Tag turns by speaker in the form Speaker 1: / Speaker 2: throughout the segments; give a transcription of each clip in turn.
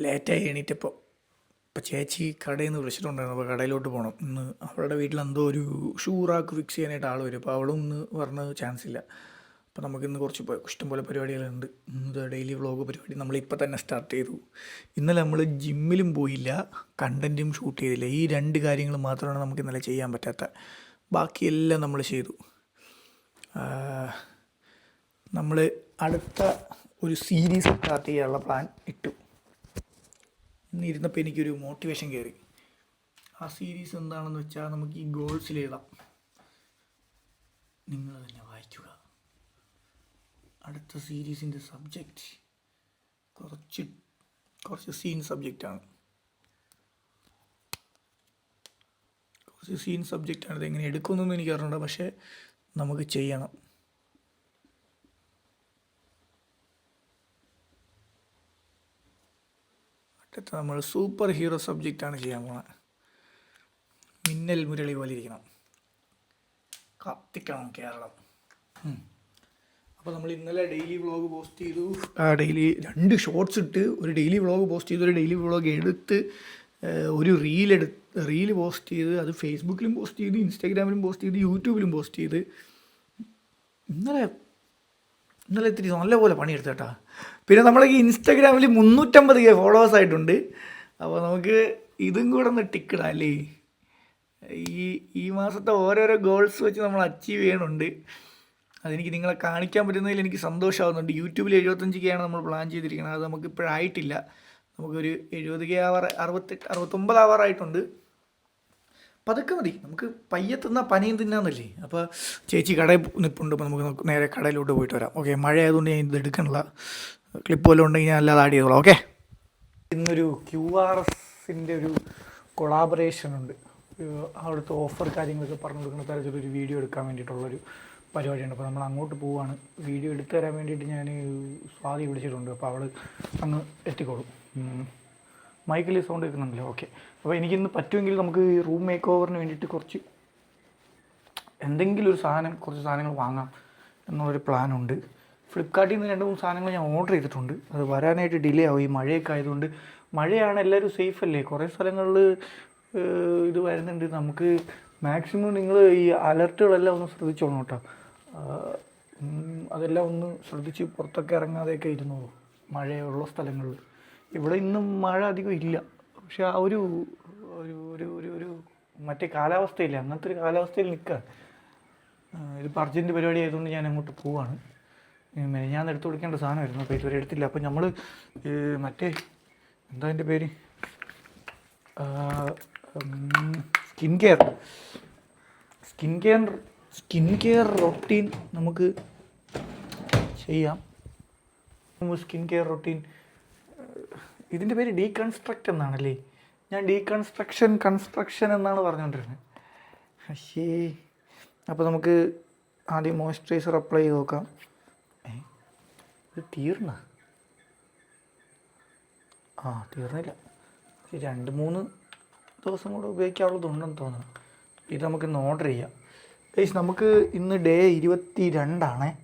Speaker 1: ലേറ്റായി എണീറ്റപ്പോൾ ചേച്ചി കടയിൽ നിന്ന് വിളിച്ചിട്ടുണ്ടായിരുന്നു. അപ്പോൾ കടയിലോട്ട് പോകണം ഇന്ന്. അവളുടെ വീട്ടിൽ എന്തോ ഒരു ഷൂ റാക്ക് ഫിക്സ് ചെയ്യാനായിട്ട് ആൾ വരും. അപ്പോൾ അവളും ഇന്ന് പറഞ്ഞത് ചാൻസ് ഇല്ല. അപ്പോൾ നമുക്കിന്ന് കുറച്ച് ഇഷ്ടംപോലെ പരിപാടികളുണ്ട്. ഇന്ന് ഡെയിലി വ്ളോഗ് പരിപാടി നമ്മളിപ്പോൾ തന്നെ സ്റ്റാർട്ട് ചെയ്തു. ഇന്നലെ നമ്മൾ ജിമ്മിലും പോയില്ല, കണ്ടൻറ്റും ഷൂട്ട് ചെയ്തില്ല. ഈ രണ്ട് കാര്യങ്ങൾ മാത്രമാണ് നമുക്ക് ഇന്നലെ ചെയ്യാൻ പറ്റാത്ത. ബാക്കിയെല്ലാം നമ്മൾ ചെയ്തു. നമ്മൾ അടുത്ത ഒരു സീരീസ് സ്റ്റാർട്ട് ചെയ്യാനുള്ള പ്ലാൻ ഇട്ടു. ഇന്ന് ഇരുന്നപ്പോൾ എനിക്കൊരു മോട്ടിവേഷൻ കയറി. ആ സീരീസ് എന്താണെന്ന് വെച്ചാൽ നമുക്ക് ഈ ഗോൾസിൽ എഴുതാം. നിങ്ങൾ തന്നെ വായിക്കുക. അടുത്ത സീരീസിൻ്റെ സബ്ജക്റ്റ് കുറച്ച് സീൻ സബ്ജക്റ്റാണ്. ഇതെങ്ങനെ എടുക്കുമെന്നൊന്നും എനിക്ക് അറിയണ്ട, പക്ഷേ നമുക്ക് ചെയ്യണം. അടുത്ത നമ്മൾ സൂപ്പർ ഹീറോ സബ്ജക്റ്റാണ് ചെയ്യാൻ പോകുന്നത്. മിന്നൽ മുരളി പോലെ ഇരിക്കണം, കത്തിക്കണം കേരളം. അപ്പോൾ നമ്മൾ ഇന്നലെ ഡെയിലി വ്ളോഗ് പോസ്റ്റ് ചെയ്തു. ഡെയിലി 2 ഷോർട്സ് ഇട്ട്, ഒരു ഡെയിലി വ്ളോഗ് പോസ്റ്റ് ചെയ്തു, ഒരു ഡെയിലി വ്ളോഗ് എടുത്ത്, ഒരു റീല് പോസ്റ്റ് ചെയ്ത്, അത് ഫേസ്ബുക്കിലും പോസ്റ്റ് ചെയ്ത്, ഇൻസ്റ്റാഗ്രാമിലും പോസ്റ്റ് ചെയ്ത്, യൂട്യൂബിലും പോസ്റ്റ് ചെയ്ത്. ഇന്നലെ ഇത്തിരി നല്ലപോലെ പണിയെടുത്തു കേട്ടോ. പിന്നെ നമ്മളെ ഈ ഇൻസ്റ്റാഗ്രാമിൽ 350K ഫോളോവേഴ്സ് ആയിട്ടുണ്ട്. അപ്പോൾ നമുക്ക് ഇതും കൂടെ ഒന്ന് ടിക്കിടാം അല്ലേ. ഈ മാസത്തെ ഓരോരോ ഗോൾസ് വെച്ച് നമ്മൾ അച്ചീവ് ചെയ്യണുണ്ട്. അതെനിക്ക് നിങ്ങളെ കാണിക്കാൻ പറ്റുന്നതിൽ എനിക്ക് സന്തോഷമാകുന്നുണ്ട്. യൂട്യൂബിൽ 75K നമ്മൾ പ്ലാൻ ചെയ്തിരിക്കുന്നത്. അത് നമുക്കിപ്പോഴായിട്ടില്ല. നമുക്കൊരു 70K 69 ആവാറായിട്ടുണ്ട്. പതുക്കെ മതി, നമുക്ക് പയ്യെ തിന്നാൽ പനിയും തിന്നാന്നല്ലേ. അപ്പോൾ ചേച്ചി കടയിൽ നിൽപ്പുണ്ട്. അപ്പോൾ നമുക്ക് നേരെ കടയിലോട്ട് പോയിട്ട് വരാം. ഓക്കെ, മഴ ആയതുകൊണ്ട് ഞാൻ ഇത് എടുക്കണില്ല. ക്ലിപ്പ് വല്ലതും ഉണ്ടെങ്കിൽ ഞാൻ അല്ലാതെ ആഡ് ചെയ്തോളാം. ഓക്കെ, ഇന്നൊരു QRSൻ്റെ ഒരു കൊളാബറേഷൻ ഉണ്ട്. അവിടുത്തെ ഓഫർ കാര്യങ്ങളൊക്കെ പറഞ്ഞു കൊടുക്കുന്ന തരത്തിലൊരു വീഡിയോ എടുക്കാൻ വേണ്ടിയിട്ടുള്ളൊരു പരിപാടിയുണ്ട്. അപ്പോൾ നമ്മൾ അങ്ങോട്ട് പോവുകയാണ്. വീഡിയോ എടുത്തു തരാൻ വേണ്ടിയിട്ട് ഞാൻ സ്വാതി വിളിച്ചിട്ടുണ്ട്. അപ്പോൾ അവൾ അങ്ങ് എത്തിക്കോളും. മൈക്കിൽ സൗണ്ട് കേൾക്കുന്നുണ്ടല്ലോ. ഓക്കെ, അപ്പോൾ എനിക്കിന്ന് പറ്റുമെങ്കിൽ നമുക്ക് ഈ റൂം മേക്ക് ഓവറിന് വേണ്ടിയിട്ട് കുറച്ച് സാധനങ്ങൾ വാങ്ങാം എന്നുള്ളൊരു പ്ലാനുണ്ട്. ഫ്ലിപ്കാർട്ടിൽ നിന്ന് 2-3 സാധനങ്ങൾ ഞാൻ ഓർഡർ ചെയ്തിട്ടുണ്ട്. അത് വരാനായിട്ട് ഡിലേ ആവും. ഈ മഴയൊക്കെ ആയതുകൊണ്ട്. മഴയാണ്, എല്ലാവരും സേഫ് അല്ലേ. കുറേ സ്ഥലങ്ങളിൽ ഇത് വരുന്നുണ്ട്. നമുക്ക് മാക്സിമം നിങ്ങൾ ഈ അലർട്ടുകളെല്ലാം ഒന്ന് ശ്രദ്ധിച്ചോളണം കേട്ടോ. അതെല്ലാം ഒന്ന് ശ്രദ്ധിച്ച് പുറത്തൊക്കെ ഇറങ്ങാതെയൊക്കെ ഇരുന്നോളൂ മഴയുള്ള സ്ഥലങ്ങളിൽ. ഇവിടെ ഇന്നും മഴ അധികം ഇല്ല, പക്ഷെ ആ ഒരു മറ്റേ കാലാവസ്ഥയില്ല, അങ്ങനത്തെ ഒരു കാലാവസ്ഥയിൽ നിൽക്കുക. ഇതിപ്പോൾ അർജൻറ്റ് പരിപാടി ആയതുകൊണ്ട് ഞാൻ അങ്ങോട്ട് പോവാണ്. ഞാൻ എടുത്തു കൊടുക്കേണ്ട സാധനമായിരുന്നു, അപ്പോൾ ഇതുവരെ എടുത്തില്ല. അപ്പോൾ നമ്മൾ മറ്റേ എന്താ എൻ്റെ പേര്, സ്കിൻ കെയർ റൊട്ടീൻ നമുക്ക് ചെയ്യാം. സ്കിൻ കെയർ റൊട്ടീൻ, ഇതിൻ്റെ പേര് ഡീകൺസ്ട്രക്റ്റ് എന്നാണല്ലേ. ഞാൻ കൺസ്ട്രക്ഷൻ എന്നാണ് പറഞ്ഞുകൊണ്ടിരുന്നത്. പക്ഷേ അപ്പോൾ നമുക്ക് ആദ്യം മോയ്സ്ചറൈസർ അപ്ലൈ ചെയ്ത് നോക്കാം. ഇത് തീർന്നില്ല. തീർന്നില്ല. 2-3 ദിവസം കൂടെ ഉപയോഗിക്കാനുള്ളതുണ്ടെന്ന് തോന്നുന്നു. ഇത് നമുക്കിന്ന് ഓർഡർ ചെയ്യാം. നമുക്ക് ഇന്ന് ഡേ 22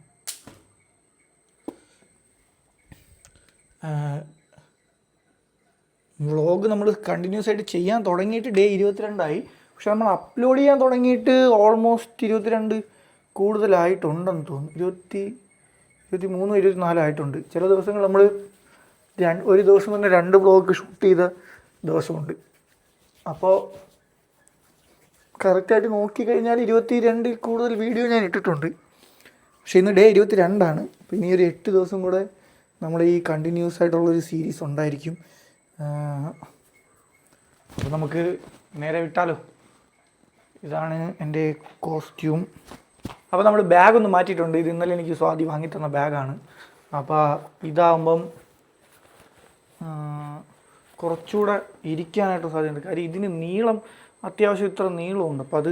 Speaker 1: വ്ളോഗ് നമ്മൾ കണ്ടിന്യൂസ് ആയിട്ട് ചെയ്യാൻ തുടങ്ങിയിട്ട് ഡേ 22 പക്ഷെ നമ്മൾ അപ്ലോഡ് ചെയ്യാൻ തുടങ്ങിയിട്ട് ഓൾമോസ്റ്റ് 22 കൂടുതലായിട്ടുണ്ടെന്ന് തോന്നുന്നു. 23, 24 ആയിട്ടുണ്ട്. ചില ദിവസങ്ങൾ നമ്മൾ ഒരു ദിവസം തന്നെ 2 വ്ളോഗ് ഷൂട്ട് ചെയ്ത ദിവസമുണ്ട്. അപ്പോൾ കറക്റ്റായിട്ട് നോക്കിക്കഴിഞ്ഞാൽ 22 കൂടുതൽ വീഡിയോ ഞാൻ ഇട്ടിട്ടുണ്ട്. പക്ഷേ ഇന്ന് ഡേ 22. അപ്പോൾ ഇനി ഒരു 8 ദിവസം കൂടെ നമ്മൾ ഈ കണ്ടിന്യൂസ് ആയിട്ടുള്ളൊരു സീരീസ് ഉണ്ടായിരിക്കും. അപ്പോൾ നമുക്ക് നേരെ വിട്ടാലോ. ഇതാണ് എൻ്റെ കോസ്റ്റ്യൂം. അപ്പോൾ നമ്മൾ ബാഗൊന്ന് മാറ്റിയിട്ടുണ്ട്. ഇത് ഇന്നലെ എനിക്ക് സ്വാതി വാങ്ങിത്തന്ന ബാഗാണ്. അപ്പോൾ ഇതാകുമ്പം കുറച്ചുകൂടെ ഇരിക്കാനായിട്ട് സാധ്യതയുണ്ട്. കാര്യം ഇതിന് നീളം അത്യാവശ്യം ഇത്ര നീളമുണ്ട്. അപ്പോൾ അത്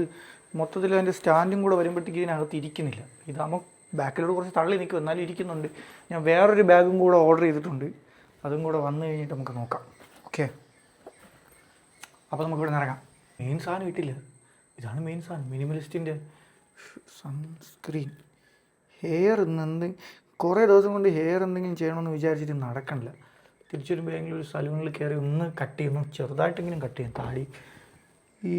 Speaker 1: മൊത്തത്തിൽ അതിൻ്റെ സ്റ്റാൻഡും കൂടെ വരുമ്പോഴത്തേക്ക് ഇതിനകത്ത് ഇരിക്കുന്നില്ല. ഇതാകുമ്പോൾ ബാക്കിലോട്ട് കുറച്ച് തള്ളി നിൽക്കും, എന്നാലും ഇരിക്കുന്നുണ്ട്. ഞാൻ വേറൊരു ബാഗും കൂടെ ഓർഡർ ചെയ്തിട്ടുണ്ട്. അതും കൂടെ വന്നു കഴിഞ്ഞിട്ട് നമുക്ക് നോക്കാം. ഓക്കെ, അപ്പോൾ നമുക്കിവിടെ നിന്ന് ഇറങ്ങാം. മെയിൻ സാധനം കിട്ടില്ല. ഇതാണ് മെയിൻ സാധനം, മിനിമലിസ്റ്റിൻ്റെ സൺസ്ക്രീൻ. ഹെയർ കുറേ ദിവസം കൊണ്ട് ഹെയർ എന്തെങ്കിലും ചെയ്യണമെന്ന് വിചാരിച്ചിട്ട് നടക്കണില്ല. തിരിച്ചു വരുമ്പോൾ ഏതെങ്കിലും ഒരു സലൂണിൽ കയറി ഒന്ന് കട്ട് ചെയ്യുന്നു, ചെറുതായിട്ടെങ്കിലും കട്ട് ചെയ്യും താടി. ഈ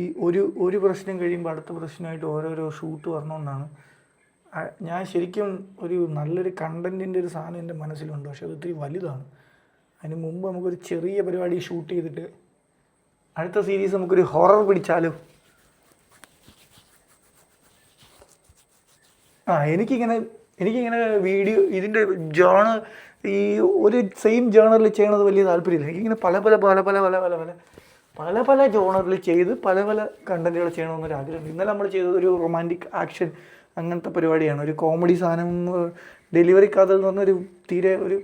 Speaker 1: ഒരു പ്രശ്നം കഴിയുമ്പോൾ അടുത്ത പ്രശ്നമായിട്ട് ഓരോരോ ഷൂട്ട് വരണമെന്നാണ്. ഞാൻ ശരിക്കും ഒരു നല്ലൊരു കണ്ടൻറ്റിൻ്റെ ഒരു സാധനം എൻ്റെ മനസ്സിലുണ്ട്, പക്ഷെ അത് ഒത്തിരി വലുതാണ്. അതിന് മുമ്പ് നമുക്കൊരു ചെറിയ പരിപാടി ഷൂട്ട് ചെയ്തിട്ട് അടുത്ത സീരീസ് നമുക്കൊരു ഹൊറർ പിടിച്ചാലോ? എനിക്കിങ്ങനെ വീഡിയോ ഇതിൻ്റെ ഈ ഒരു സെയിം ജേണറിൽ ചെയ്യണത് വലിയ താല്പര്യമില്ല. എനിക്കിങ്ങനെ പല ജോണറിൽ ചെയ്ത് പല കണ്ടൻറ്റുകൾ ചെയ്യണമെന്നൊരു ആഗ്രഹമുണ്ട്. ഇന്നലെ നമ്മൾ ചെയ്തത് ഒരു റൊമാൻറ്റിക് ആക്ഷൻ അങ്ങനത്തെ പരിപാടിയാണ്, ഒരു കോമഡി സാധനം, ഡെലിവറി കഥ എന്ന് പറഞ്ഞൊരു തീരെ ഒരു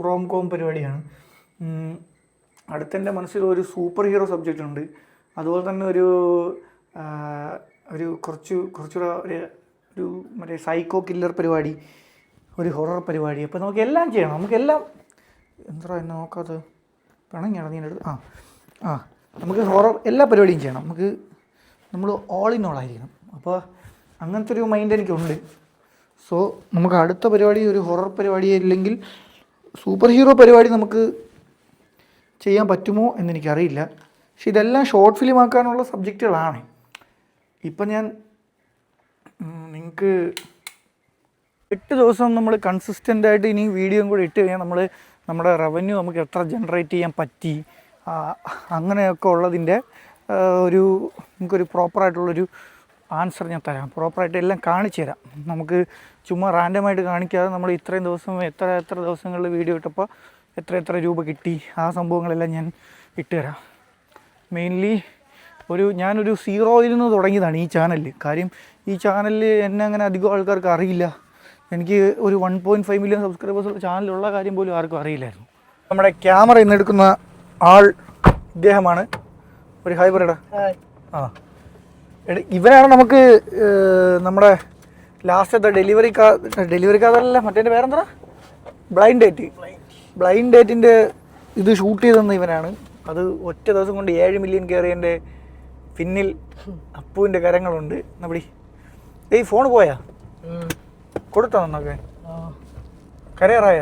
Speaker 1: റോം കോം പരിപാടിയാണ്. അടുത്തെൻ്റെ മനസ്സിൽ ഒരു സൂപ്പർ ഹീറോ സബ്ജക്റ്റ് ഉണ്ട്, അതുപോലെ തന്നെ ഒരു കുറച്ചുകൂടെ ഒരു മറ്റേ സൈക്കോ കില്ലർ പരിപാടി, ഒരു ഹൊറർ പരിപാടി. അപ്പോൾ നമുക്കെല്ലാം ചെയ്യണം, നമുക്കെല്ലാം എന്താ എന്നെ നോക്കാത്തത് പിണങ്ങിയാണ് നീ എടുത്ത് നമുക്ക് ഹൊറർ എല്ലാ പരിപാടിയും ചെയ്യണം, നമ്മൾ ഓൾ ഇൻ ഓൾ ആയിരിക്കണം. അപ്പോൾ അങ്ങനത്തെ ഒരു മൈൻഡ് എനിക്കുണ്ട്. സോ നമുക്ക് അടുത്ത പരിപാടി ഒരു ഹൊറർ പരിപാടി അല്ലെങ്കിൽ സൂപ്പർ ഹീറോ പരിപാടി നമുക്ക് ചെയ്യാൻ പറ്റുമോ എന്നെനിക്കറിയില്ല. പക്ഷെ ഇതെല്ലാം ഷോർട്ട് ഫിലിം ആക്കാനുള്ള സബ്ജക്റ്റുകളാണ്. ഇപ്പം ഞാൻ നിങ്ങൾക്ക് 8 ദിവസം നമ്മൾ കൺസിസ്റ്റൻ്റായിട്ട് ഇനി വീഡിയോയും കൂടെ ഇട്ട് കഴിഞ്ഞാൽ നമ്മുടെ റവന്യൂ നമുക്ക് എത്ര ജനറേറ്റ് ചെയ്യാൻ പറ്റി അങ്ങനെയൊക്കെ ഉള്ളതിൻ്റെ നമുക്കൊരു പ്രോപ്പറായിട്ടുള്ളൊരു ആൻസർ ഞാൻ തരാം. പ്രോപ്പറായിട്ട് എല്ലാം കാണിച്ചു തരാം. നമുക്ക് ചുമ്മാ റാൻഡമായിട്ട് കാണിക്കാതെ നമ്മൾ ഇത്രയും ദിവസം എത്ര ദിവസങ്ങളിൽ വീഡിയോ ഇട്ടപ്പോൾ എത്ര രൂപ കിട്ടി, ആ സംഭവങ്ങളെല്ലാം ഞാൻ ഇട്ടുതരാം. മെയിൻലി ഞാനൊരു 0-ൽ നിന്ന് തുടങ്ങിയതാണ് ഈ ചാനലിൽ. കാര്യം ഈ ചാനലിൽ എന്നെ അങ്ങനെ അധികം ആൾക്കാർക്ക് അറിയില്ല. എനിക്ക് ഒരു 1.5 മില്യൺ സബ്സ്ക്രൈബേഴ്സുള്ള ചാനലുള്ള കാര്യം പോലും ആർക്കും അറിയില്ലായിരുന്നു. നമ്മുടെ ക്യാമറ ഇന്ന് എടുക്കുന്ന ആൾ ഇദ്ദേഹമാണ്. ഒരു ഹായ് പറയടാ. ഇവനാണ് നമുക്ക് നമ്മുടെ ലാസ്റ്റത്തെ ഡെലിവറി കാതല്ല മറ്റേ പേരെന്താ ബ്ലൈൻഡ് ഡേറ്റിൻ്റെ ഇത് ഷൂട്ട് ചെയ്തെന്ന് ഇവനാണ്. അത് ഒറ്റ ദിവസം കൊണ്ട് 7 മില്യൺ കയറിയതിൻ്റെ പിന്നിൽ അപ്പുവിൻ്റെ കരങ്ങളുണ്ട്. നപ്പടി ഫോൺ പോയാ കൊടുത്തോ എന്നൊക്കെ കരയറായ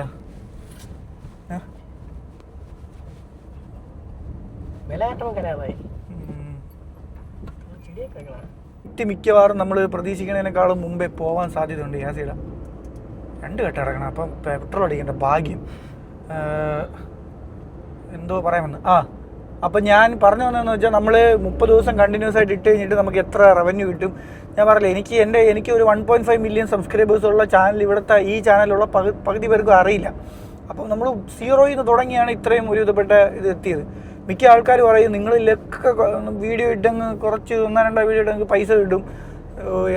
Speaker 1: മിക്കവാറും നമ്മൾ പ്രതീക്ഷിക്കുന്നതിനേക്കാളും മുമ്പേ പോകാൻ സാധ്യതയുണ്ട്. യാസിയുടെ 2 ഘട്ടം ഇറങ്ങണം. അപ്പം പെട്രോൾ അടിക്കേണ്ട ഭാഗ്യം എന്തോ പറയാമെന്ന്. അപ്പം ഞാൻ പറഞ്ഞു വന്നതെന്ന് വെച്ചാൽ നമ്മൾ 30 ദിവസം കണ്ടിന്യൂസ് ആയിട്ട് ഇട്ട് കഴിഞ്ഞിട്ട് നമുക്ക് എത്ര റവന്യൂ കിട്ടും. ഞാൻ പറഞ്ഞില്ല, എനിക്ക് ഒരു 1.5 മില്യൺ സബ്സ്ക്രൈബേഴ്സ് ഉള്ള ചാനൽ, ഇവിടുത്തെ ഈ ചാനലുള്ള പകുതി പേർക്കും അറിയില്ല. അപ്പം നമ്മൾ 0-ൽ നിന്ന് തുടങ്ങിയാണ് ഇത്രയും ഒരു വിധപ്പെട്ട ഇത് എത്തിയത്. മിക്ക ആൾക്കാർ പറയും നിങ്ങൾ വീഡിയോ ഇട്ടങ്ങ് കുറച്ച് 1-2 വീഡിയോ ഇട്ടെങ്കിൽ പൈസ കിട്ടും,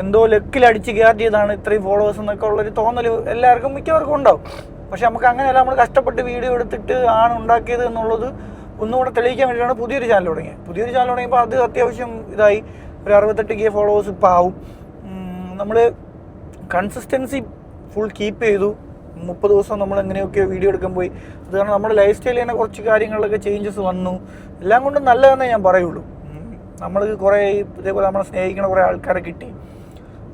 Speaker 1: എന്തോ ലക്കിലടിച്ച് കയറ്റിയതാണ് ഇത്രയും ഫോളോവേഴ്സ് എന്നൊക്കെ ഉള്ളൊരു തോന്നൽ എല്ലാവർക്കും മിക്കവർക്കും ഉണ്ടാവും. പക്ഷെ നമുക്ക് അങ്ങനെയല്ല, നമ്മൾ കഷ്ടപ്പെട്ട് വീഡിയോ എടുത്തിട്ട് ആണ് ഉണ്ടാക്കിയത് എന്നുള്ളത് ഒന്നുകൂടെ തെളിയിക്കാൻ വേണ്ടിയിട്ടാണ് പുതിയൊരു ചാനൽ തുടങ്ങിയപ്പോൾ അത് അത്യാവശ്യം ഇതായി ഒരു 68K ഫോളോവേഴ്സ് ഇപ്പോൾ ആവും. നമ്മൾ കൺസിസ്റ്റൻസി ഫുൾ കീപ്പ് ചെയ്തു. 30 ദിവസം നമ്മൾ എങ്ങനെയൊക്കെ വീഡിയോ എടുക്കാൻ പോയി. അത് കാരണം നമ്മുടെ ലൈഫ് സ്റ്റൈലിൽ തന്നെ കുറച്ച് കാര്യങ്ങളിലൊക്കെ ചേഞ്ചസ് വന്നു. എല്ലാം കൊണ്ടും നല്ലതെന്നേ ഞാൻ പറയുള്ളൂ. നമ്മൾ കുറേ ഇതേപോലെ നമ്മളെ സ്നേഹിക്കുന്ന കുറേ ആൾക്കാരെ കിട്ടി.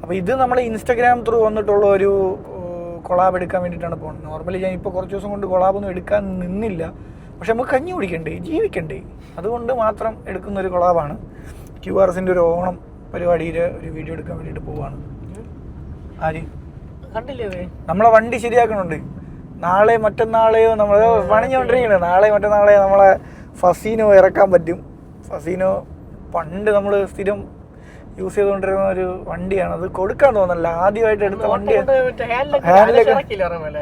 Speaker 1: അപ്പോൾ ഇത് നമ്മൾ ഇൻസ്റ്റഗ്രാം ത്രൂ വന്നിട്ടുള്ള ഒരു കൊളാബ് എടുക്കാൻ വേണ്ടിയിട്ടാണ് പോകുന്നത്. നോർമലി ഞാൻ ഇപ്പോൾ കുറച്ച് ദിവസം കൊണ്ട് കൊളാബൊന്നും എടുക്കാൻ നിന്നില്ല. പക്ഷെ നമുക്ക് കഞ്ഞി കുടിക്കണ്ടേ, ജീവിക്കണ്ടേ, അതുകൊണ്ട് മാത്രം എടുക്കുന്നൊരു കൊളാബാണ്. QRSൻ്റെ ഒരു ഓണം പരിപാടിയിൽ ഒരു വീഡിയോ എടുക്കാൻ വേണ്ടിയിട്ട് പോവാണ്. കണ്ടില്ലേ, നമ്മളെ വണ്ടി ശരിയാക്കണുണ്ട്. നാളെ മറ്റന്നാളെയോ നമ്മൾ പണിഞ്ഞുകൊണ്ടിരിക്കുന്നത്. നാളെ മറ്റന്നാളെയോ നമ്മളെ ഫസീനോ ഇറക്കാൻ പറ്റും. ഫസീനോ പണ്ട് നമ്മൾ സ്ഥിരം യൂസ് ചെയ്തുകൊണ്ടിരുന്ന ഒരു വണ്ടിയാണ്. അത് കൊടുക്കാൻ തോന്നുന്നില്ല, ആദ്യമായിട്ട് എടുത്ത വണ്ടിയാണ്.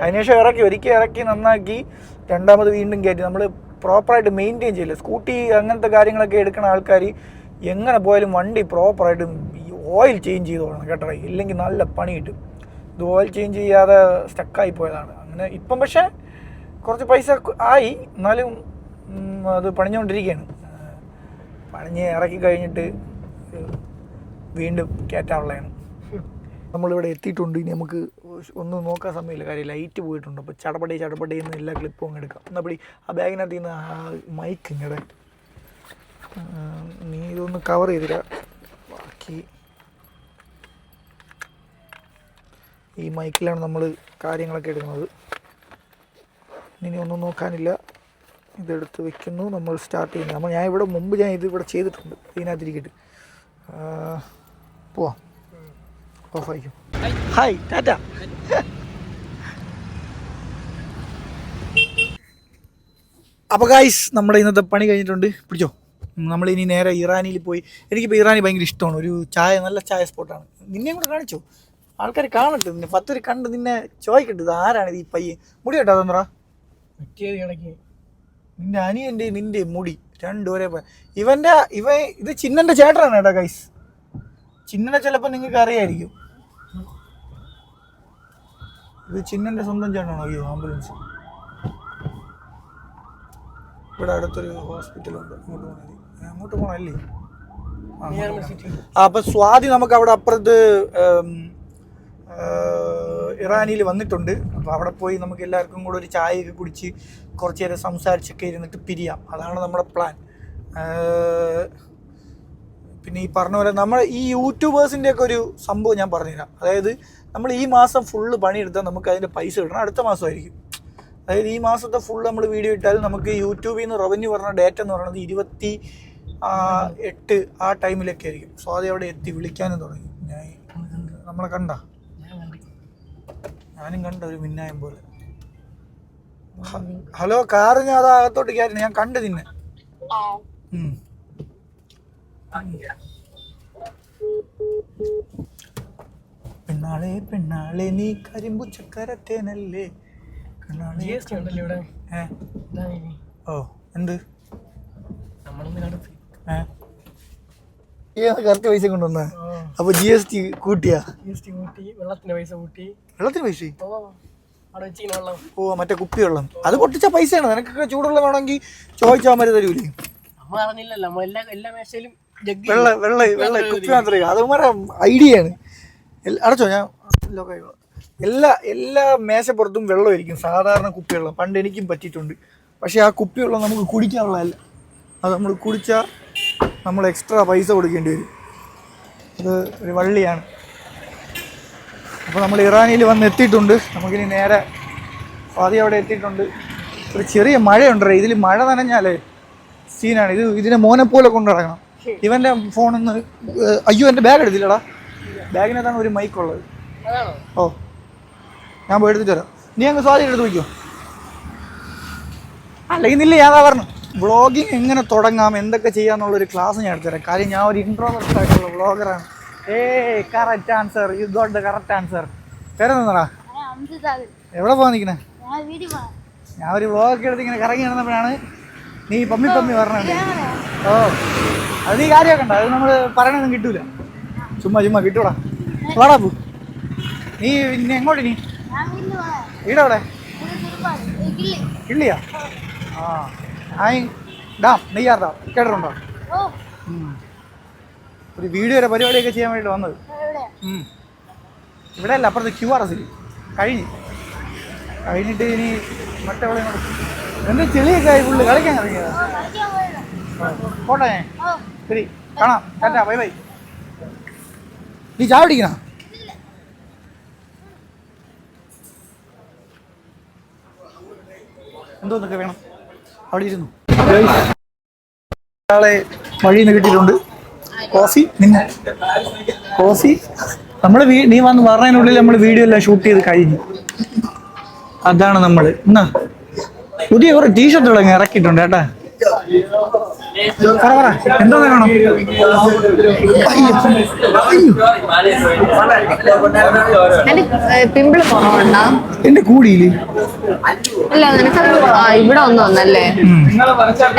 Speaker 1: അതിനുശേഷം ഒരിക്കൽ ഇറക്കി നന്നാക്കി രണ്ടാമത് വീണ്ടും കയറ്റി. നമ്മൾ പ്രോപ്പറായിട്ട് മെയിൻറ്റെയിൻ ചെയ്യില്ല. സ്കൂട്ടി അങ്ങനത്തെ കാര്യങ്ങളൊക്കെ എടുക്കുന്ന ആൾക്കാർ എങ്ങനെ പോയാലും വണ്ടി പ്രോപ്പറായിട്ട് ഓയിൽ ചേഞ്ച് ചെയ്ത് പോകണം കേട്ടോ, ഇല്ലെങ്കിൽ നല്ല പണി കിട്ടും. ഇത് ഓയിൽ ചേഞ്ച് ചെയ്യാതെ സ്റ്റക്കായി പോയതാണ്. അങ്ങനെ ഇപ്പം പക്ഷേ കുറച്ച് പൈസ ആയി, എന്നാലും അത് പണിഞ്ഞുകൊണ്ടിരിക്കുകയാണ്. പണിഞ്ഞ് ഇറക്കി കഴിഞ്ഞിട്ട് വീണ്ടും കയറ്റാനുള്ളതാണ്. നമ്മളിവിടെ എത്തിയിട്ടുണ്ട്. ഇനി നമുക്ക് ഒന്നും നോക്കാൻ സമയമില്ല, കാര്യം ലൈറ്റ് പോയിട്ടുണ്ട്. അപ്പോൾ ചടപടയെന്ന് എല്ലാ ക്ലിപ്പും അങ്ങ് എടുക്കാം. എന്നപ്പടി ആ ബാഗിനകത്ത് നിന്ന് ആ മൈക്ക് ഇങ്ങടെ നീ ഇതൊന്ന് കവർ ചെയ്തില്ല. ബാക്കി ഈ മൈക്കിലാണ് നമ്മൾ കാര്യങ്ങളൊക്കെ എടുക്കുന്നത്. ഇനി ഒന്നും നോക്കാനില്ല, ഇതെടുത്ത് വെക്കുന്നു, നമ്മൾ സ്റ്റാർട്ട് ചെയ്യുന്നു. നമ്മൾ ഞാൻ ഇവിടെ മുമ്പ് ഇത് ഇവിടെ ചെയ്തിട്ടുണ്ട്, ഇതിനകത്തിരിക്കട്ട് പോവാം. ഓഫായിരിക്കും. ഹായ് ടാറ്റ. അപ്പോൾ ഗൈസ് നമ്മുടെ ഇന്നത്തെ പണി കഴിഞ്ഞിട്ടുണ്ട്. പിടിച്ചോ. നമ്മളിനി നേരെ ഇറാനിൽ പോയി. എനിക്കിപ്പോൾ ഇറാനി ഭയങ്കര ഇഷ്ടമാണ്. ഒരു ചായ, നല്ല ചായ സ്പോട്ടാണ്. നിന്നെയും കൂടെ കാണിച്ചോ, ആൾക്കാർ കാണട്ടെ. നിന്നെ 10 പേര് കണ്ട് നിന്നെ ചോദിക്കട്ടെ, ഇത് ആരാണ് ഈ പയ്യൻ. മുടി കേട്ടോ അതെന്താ പറ്റിയത് കണക്ക്. നിന്റെ അനിയൻ്റെ നിന്റെ മുടി രണ്ടും ഒരേ. ഇത് ചിന്നൻ്റെ ചേട്ടനാണ് കേട്ടോ ഗൈസ്. ചിന്നനെ ചിലപ്പോൾ നിങ്ങൾക്ക് അറിയായിരിക്കും. ഇത് ചിന്നൻ്റെ സ്വന്തം ചേട്ടനാണോ? അയ്യോ, ആംബുലൻസ്. ഇവിടെ അടുത്തൊരു ഹോസ്പിറ്റലുണ്ട്, അങ്ങോട്ട് പോകണല്ലേ? അപ്പം സ്വാതി നമുക്ക് അവിടെ അപ്പുറത്ത് ഇറാനിൽ വന്നിട്ടുണ്ട്. അപ്പോൾ അവിടെ പോയി നമുക്ക് എല്ലാവർക്കും കൂടെ ഒരു ചായയൊക്കെ കുടിച്ച് കുറച്ച് നേരം സംസാരിച്ചൊക്കെ ഇരുന്നിട്ട് പിരിയാം. അതാണ് നമ്മുടെ പ്ലാൻ. പിന്നെ ഈ പറഞ്ഞ പോലെ നമ്മൾ ഈ യൂട്യൂബേഴ്സിൻ്റെയൊക്കെ ഒരു സംഭവം ഞാൻ പറഞ്ഞുതരാം. അതായത് നമ്മൾ ഈ മാസം ഫുള്ള് പണിയെടുത്താൽ നമുക്ക് അതിൻ്റെ പൈസ കിട്ടണം അടുത്ത മാസമായിരിക്കും. അതായത് ഈ മാസത്തെ ഫുൾ നമ്മൾ വീഡിയോ ഇട്ടാൽ നമുക്ക് യൂട്യൂബിൽ നിന്ന് റവന്യൂ പറഞ്ഞ ഡേറ്റ് എന്ന് പറയുന്നത് 28 ആ ടൈമിലൊക്കെ ആയിരിക്കും. സോ അത് അവിടെ എത്തി വിളിക്കാനും തുടങ്ങി. നമ്മളെ കണ്ട, ഞാനും കണ്ട ഒരു മിന്നായം പോലെ. ഹലോ, കാറ് ഞാൻ അകത്തോട്ട് കയറി, ഞാൻ കണ്ടു നിന്നെ. പെണ്ണാളെ പെണ്ണാളെ നീ കരിമ്പു ചക്കരത്തേനല്ലേ. ഓ എന്ത് കറക്റ്റ് പൈസ കൊണ്ടുവന്ന. അപ്പൊ GST കൂട്ടിയാ? വെള്ളത്തിന് പൈസ. ഓ മറ്റേ കുപ്പി വെള്ളം, അത് പൊട്ടിച്ച പൈസയാണ്. നിനക്കൊക്കെ ചൂടുള്ള വേണമെങ്കിൽ ചോദിച്ചാൽ മതി, തരൂലേ? വെള്ള കുപ്പി മാത്രമേ. അത് ഐഡിയയാണ്. അടച്ചോ, ഞാൻ എല്ലാ മേശപ്പുറത്തും വെള്ളമായിരിക്കും, സാധാരണ കുപ്പിവെള്ളം. പണ്ട് എനിക്കും പറ്റിയിട്ടുണ്ട്. പക്ഷേ ആ കുപ്പിവെള്ളം നമുക്ക് കുടിക്കാനുള്ളതല്ല. അത് നമ്മൾ കുടിച്ചാൽ നമ്മൾ എക്സ്ട്രാ പൈസ കൊടുക്കേണ്ടി വരും. അത് ഒരു വള്ളിയാണ്. അപ്പോൾ നമ്മൾ ഇറാനിൽ വന്ന് എത്തിയിട്ടുണ്ട്. നമുക്കിനി നേരെ ആദ്യം അവിടെ എത്തിയിട്ടുണ്ട്. ഒരു ചെറിയ മഴയുണ്ടോ ഇതിൽ. മഴ നനഞ്ഞാലേ സീനാണ്. ഇതിനെ മോനെ പോലെ കൊണ്ടു നടക്കണം. ഇവൻ്റെ ഫോണിൽ നിന്ന് അയ്യോ എൻ്റെ ബാഗ് എടുത്തില്ലടാ. ബാഗിനകത്താണ് ഒരു മൈക്കുള്ളത്. ഓ ഞാൻ പോയി എടുത്തിട്ട് വരാം. നീ അങ്ങ് സ്വാധീനം എടുത്ത് വയ്ക്കോ. അല്ലെങ്കിൽ നില്ല, ഞാൻ പറഞ്ഞു വ്ളോഗിങ് എങ്ങനെ തുടങ്ങാം, എന്തൊക്കെ ചെയ്യാന്നുള്ളൊരു ക്ലാസ് ഞാൻ എടുത്തുതരാം. കാര്യം ഞാൻ ഒരു ഇൻട്രോവേർട്ട് ആയിട്ടുള്ള വ്ളോഗറാണ്. Correct answer, you got the correct answer. പേര് നിന്നടാ, എവിടെ പോകാൻ നിൽക്കണേ? ഞാൻ ഒരു വ്ളോഗൊക്കെ എടുത്ത് ഇങ്ങനെ കറങ്ങി നടന്നപ്പോഴാണ് നീ പമ്മി പറഞ്ഞത്. ഓ അത് നീ കാര്യമാക്കണ്ട, അത് നമ്മൾ പറയണതൊന്നും കിട്ടൂല. ചുമ്മാ കിട്ടൂടാ. വാടാ പോ. നീ പിന്നെ എങ്ങോട്ട്? നീ വീടവിടെ കിള്ളിയാ? ആ ഡാം, നെയ്യാർ ഡാം കേട്ടിട്ടുണ്ടോ? ഒരു വീഡിയോ വരെ പരിപാടിയൊക്കെ ചെയ്യാൻ വേണ്ടി വന്നത്. ഇവിടെ അല്ല, അപ്പുറത്ത് QRS കഴിഞ്ഞിട്ട് ഇനി മറ്റെവിടെ എന്ത് ചെളിയൊക്കെ ആയി ഫുള്ള് കളിക്കാൻ ഇറങ്ങിയതാ. പോട്ടെ, ശരി, കാണാം, ടാറ്റാ, ബൈ ബൈ. നീ ചായ പിടിക്കണ? എന്തോന്നൊക്കെ വേണം അവിടെ ഇരുന്നു. ഒരാളെ വഴിയിൽ നിന്ന് കിട്ടിയിട്ടുണ്ട്. കോഫി നമ്മൾ നീ വന്ന് പറഞ്ഞതിനുള്ളിൽ നമ്മൾ വീഡിയോ എല്ലാം ഷൂട്ട് ചെയ്ത് കഴിഞ്ഞു. അതാണ് നമ്മൾ എന്നാ പുതിയ കുറെ ടീഷർട്ടുകളൊക്കെ ഇറക്കിയിട്ടുണ്ട് കേട്ടാ. എന്തോ വേണം?
Speaker 2: പിമ്പിള് കുറവുണ്ടോ
Speaker 1: എന്റെ കൂടിയില്?
Speaker 2: അല്ല നിനക്ക് ഇവിടെ ഒന്നും വന്നല്ലേ?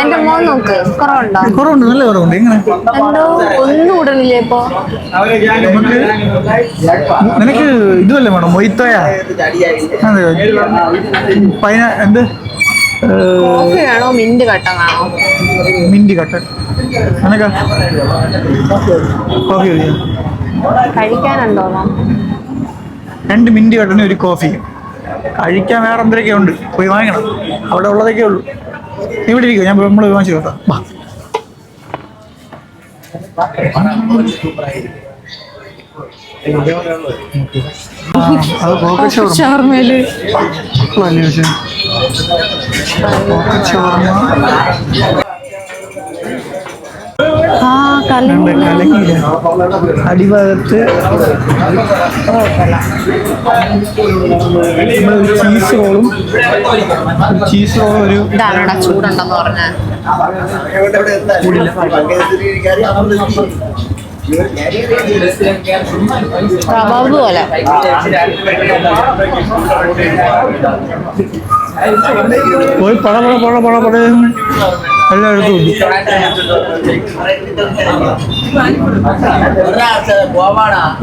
Speaker 2: എന്റെ മോൻ നോക്ക്, കുറവുണ്ടോ?
Speaker 1: കുറവുണ്ട്, നല്ല കുറവുണ്ട്. എങ്ങനെ
Speaker 2: എന്തോ ഒന്നും ഇടണില്ലേ ഇപ്പൊ?
Speaker 1: നിനക്ക് ഇതുവല്ലേ വേണം? മൊയ്ത്തോയാ? എന്ത്
Speaker 2: കോഫി വേണോ മിന്റ് കട്ടൻ വേണോ?
Speaker 1: മിന്റ് കട്ടൻ. നിനക്ക് കോഫി
Speaker 2: കഴിക്കാനുണ്ടോ?
Speaker 1: 2 മിന്റ് കട്ടനും ഒരു കോഫി. കഴിക്കാൻ വേറെ എന്തൊക്കെ ഉണ്ട്, പോയി വാങ്ങിക്കണം. അവിടെ ഉള്ളതൊക്കെ ഉള്ളൂ. ഇവിടെ ഇരിക്കും, ഞാൻ നമ്മൾ വാങ്ങിച്ചു കേട്ടോ. അത് പോക്കറ്റ്
Speaker 2: ഷവർമയില്
Speaker 1: വലിയ പോക്കറ്റ് ഷവർമ കലങ്ങിയില്ല. അടിഭാഗത്ത് നമ്മളൊരു ചീസ് റോളും ഒരു
Speaker 2: ഇതാണോടാ ചൂടുണ്ടെന്ന് പറഞ്ഞ കബാബ് പോലെ.
Speaker 1: പോയി പട എല്ലായിടത്തും ഉണ്ട്.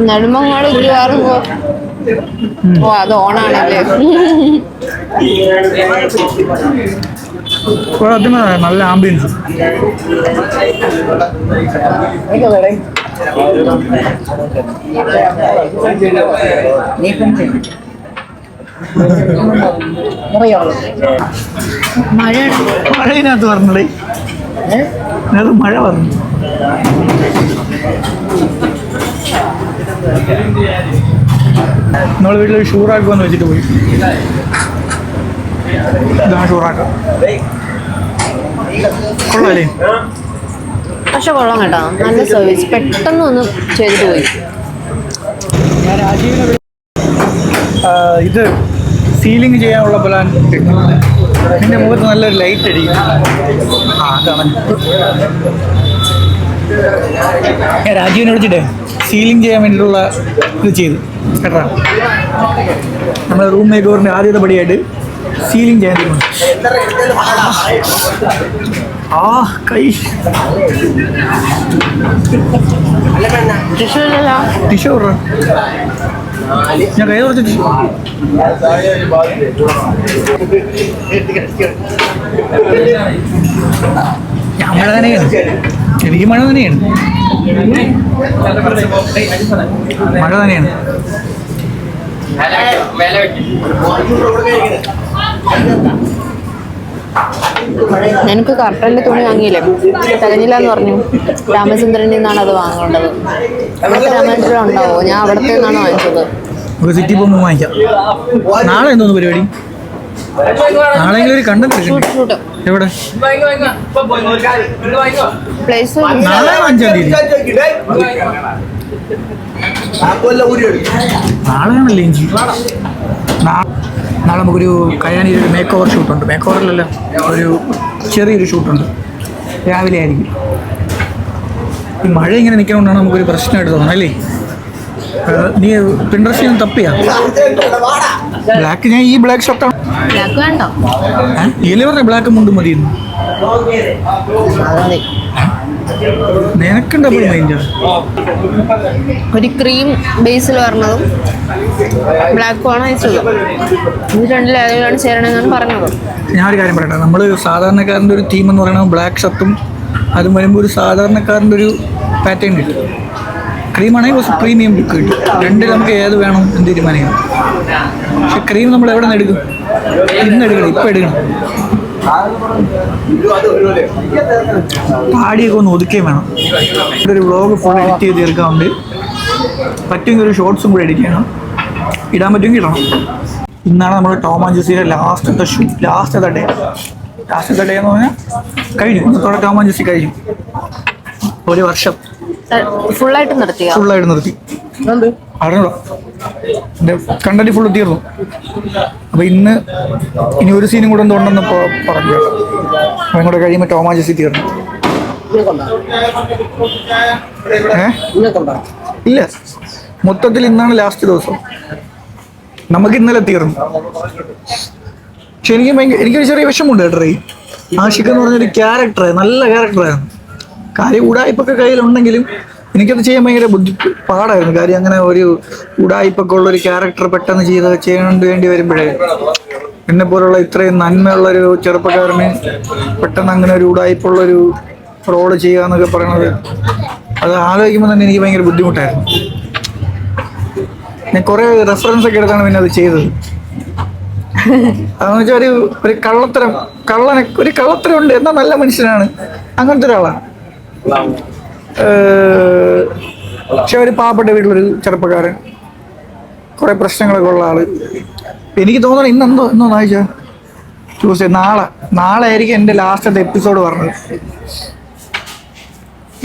Speaker 2: നെടുമങ്ങാട് ഗുരുവായൂർ ഓ അത് ഓണാണല്ലേ.
Speaker 1: നല്ല ആംബിയൻസ്. മഴയിനകത്ത് പറഞ്ഞേ അത് മഴ പറഞ്ഞു. നമ്മൾ വീട്ടിൽ ഷൂറാക്കുമെന്ന് വെച്ചിട്ട് പോയി. ഇതാണ് ഷൂറാക്ക. കൊള്ളാല്ലേ?
Speaker 2: പക്ഷെ കൊള്ളാം കേട്ടോ, നല്ല സർവീസ്. പെട്ടെന്ന് ഒന്ന് ചെയ്തിട്ട് പോയി.
Speaker 1: ഞാൻ രാജീവിനെ ഇത് സീലിംഗ് ചെയ്യാനുള്ള പ്ലാൻ ഉണ്ട്. എൻ്റെ മുഖത്ത് നല്ലൊരു ലൈറ്റ് അടിക്കും. അതാണ് ഞാൻ രാജീവിനെ വിളിച്ചിട്ടേ സീലിംഗ് ചെയ്യാൻ വേണ്ടിയിട്ടുള്ള ഇത് ചെയ്തു കേട്ടോ. നമ്മുടെ റൂം മേക്കോറിൻ്റെ ആദ്യത്തെ പടിയായിട്ട് സീലിംഗ് ചെയ്യാൻ തീരുമാനിച്ചു. കൈ ടിഷ്യൂ ഞാൻ കൈ കുറച്ച് ടിഷ്യൂ. ഞാൻ മഴ തന്നെയാണ്, എനിക്ക് മഴ തന്നെയാണ്, മഴ തന്നെയാണ്.
Speaker 2: എനിക്ക് കർട്ടൻ്റെ തുണി വാങ്ങിയില്ലേ, തികഞ്ഞില്ല എന്ന് പറഞ്ഞു. രാമചന്ദ്രനിൽ നിന്നാണ് അത് വാങ്ങേണ്ടത്. അവിടുത്തെ രാമചന്ദ്രൻ ഉണ്ടാവോ? ഞാൻ അവിടത്തെ നിന്നാണ് വാങ്ങിച്ചത്.
Speaker 1: നമുക്ക് സിറ്റി പോകുമ്പോൾ വാങ്ങിക്കാം. നാളെ എന്തോന്ന് പരിപാടി? നാളെ ഒരു കണ്ടന്റ് എവിടെ?
Speaker 2: പ്ലേസ്
Speaker 1: നാളെ 5-ാം തീയതി. നാളെയാണല്ലേ ഇഞ്ചി. നാളെ നമുക്കൊരു കല്യാണിയിൽ ഒരു മേക്ക് ഓവർ ഷൂട്ടുണ്ട്. മേക്ക് ഓവറിലല്ല, ഒരു ചെറിയൊരു ഷൂട്ടുണ്ട്. രാവിലെ ആയിരിക്കും. ഈ മഴ ഇങ്ങനെ നിൽക്കുന്നതുകൊണ്ടാണ് നമുക്കൊരു പ്രശ്നമായിട്ട് തോന്നണം അല്ലേ? നീ പിൻട്രസ്റ്റിൽ നിന്ന് തപ്പിയാ ബ്ലാക്ക്? ഞാൻ ഈ ബ്ലാക്ക് ഷർട്ടാണ്.
Speaker 2: ബ്ലാക്ക് വേണ്ടോ?
Speaker 1: പറഞ്ഞ ബ്ലാക്ക് മുണ്ടും മതിയെന്ന് നിനക്കുണ്ടപ്പോൾ മൈൻഡ്.
Speaker 2: ഒരു ക്രീം ബേസിൽ പറഞ്ഞതും ബ്ലാക്കുമാണ് അയച്ചത്. ഇത് രണ്ടിലേതാണ് ചേരണമെന്നാണ് പറഞ്ഞത്.
Speaker 1: ഞാൻ ഒരു കാര്യം പറയട്ടെ, നമ്മൾ സാധാരണക്കാരൻ്റെ ഒരു തീം എന്ന് പറയുന്നത് ബ്ലാക്ക് ഷർട്ടും അതും വരുമ്പോൾ ഒരു സാധാരണക്കാരൻ്റെ ഒരു പാറ്റേൺ കിട്ടും. ക്രീമാണെങ്കിൽ കുറച്ച് പ്രീമിയം ലുക്ക് കിട്ടും. രണ്ടിൽ നമുക്ക് ഏത് വേണം എന്ന് തീരുമാനിക്കണം. പക്ഷെ ക്രീം നമ്മൾ എവിടെ നിന്ന് എടുക്കും? ഇന്ന് എടുക്കണം, ഇപ്പം എടുക്കണം. താടിയൊക്കെ ഒന്ന് ഒതുക്കുകയും വേണം. ഇവിടെ ഒരു വ്ളോഗ് ഫുൾ എഡിറ്റ് ചെയ്ത് തീർക്കാറുണ്ട്. പറ്റുമെങ്കിൽ ഒരു ഷോർട്സും കൂടെ എഡിറ്റ് ചെയ്യണം. ഇടാൻ പറ്റുമെങ്കിൽ ഇടണം. ഇന്നാണ് നമ്മൾ ടോം ആൻഡ് ജെസ്സിയുടെ ലാസ്റ്റത്തെ ഡേ എന്ന് പറഞ്ഞാൽ കഴിഞ്ഞു. ഇന്നത്തോടെ ടോം ആൻഡ് ജെസ്സി കഴിഞ്ഞു. ഒരു വർഷം
Speaker 2: ഫുള്ളായിട്ട് നിർത്തി.
Speaker 1: അറിഞ്ഞോ, എൻ്റെ കണ്ടന്റ് ഫുള്ള് തീർന്നു. അപ്പോൾ ഇനി ഒരു സീനും കൂടെ എന്തുകൊണ്ടെന്ന് പറഞ്ഞു. അപ്പം കൂടെ കഴിയുമ്പോൾ ടോം ആൻഡ് ജെസ്സി തീർന്നു. ഇല്ല, മൊത്തത്തിൽ ഇന്നാണ് ലാസ്റ്റ് ദിവസം. നമുക്ക് ഇന്നലെ തീർന്നു. പക്ഷെ എനിക്കൊരു ചെറിയ വിഷമമുണ്ട് കേട്ടോ. ആഷിഖ് എന്ന് പറഞ്ഞൊരു ക്യാരക്ടർ, നല്ല ക്യാരക്ടറായിരുന്നു. കാര്യം ഉടായ്പൊക്കെ കയ്യിലുണ്ടെങ്കിലും എനിക്കത് ചെയ്യാൻ ഭയങ്കര പാടായിരുന്നു. കാര്യം അങ്ങനെ ഒരു ഉടായ്പൊക്കെ ഉള്ളൊരു ക്യാരക്ടർ പെട്ടെന്ന് ചെയ്യാൻ വേണ്ടി വരുമ്പോഴേ, എന്നെ പോലുള്ള ഇത്രയും നന്മയുള്ളൊരു ചെറുപ്പക്കാരന് പെട്ടെന്ന് അങ്ങനെ ഒരു ഉടായ്പുള്ളൊരു റോള് ചെയ്യുക എന്നൊക്കെ പറയണത്, അത് ആലോചിക്കുമ്പോൾ തന്നെ എനിക്ക് ഭയങ്കര ബുദ്ധിമുട്ടായിരുന്നു. ഞാൻ കുറേ റെഫറൻസ് ഒക്കെ എടുത്താണ് പിന്നെ അത് ചെയ്തത്. അതെന്ന് വെച്ചാൽ ഒരു കള്ളത്തരം ഉണ്ട്, എന്നാൽ നല്ല മനുഷ്യനാണ്, അങ്ങനത്തെ ഒരാളാണ്. പക്ഷെ ഒരു പാവപ്പെട്ട വീട്ടിലൊരു ചെറുപ്പക്കാരൻ, കുറെ പ്രശ്നങ്ങളൊക്കെ ഉള്ള ആള്. എനിക്ക് തോന്നുന്നു ഇന്നെന്തോ വായിച്ച ട്യൂസ്ഡേ, നാളെ ആയിരിക്കും എൻ്റെ ലാസ്റ്റത്തെ എപ്പിസോഡ് പറഞ്ഞത്.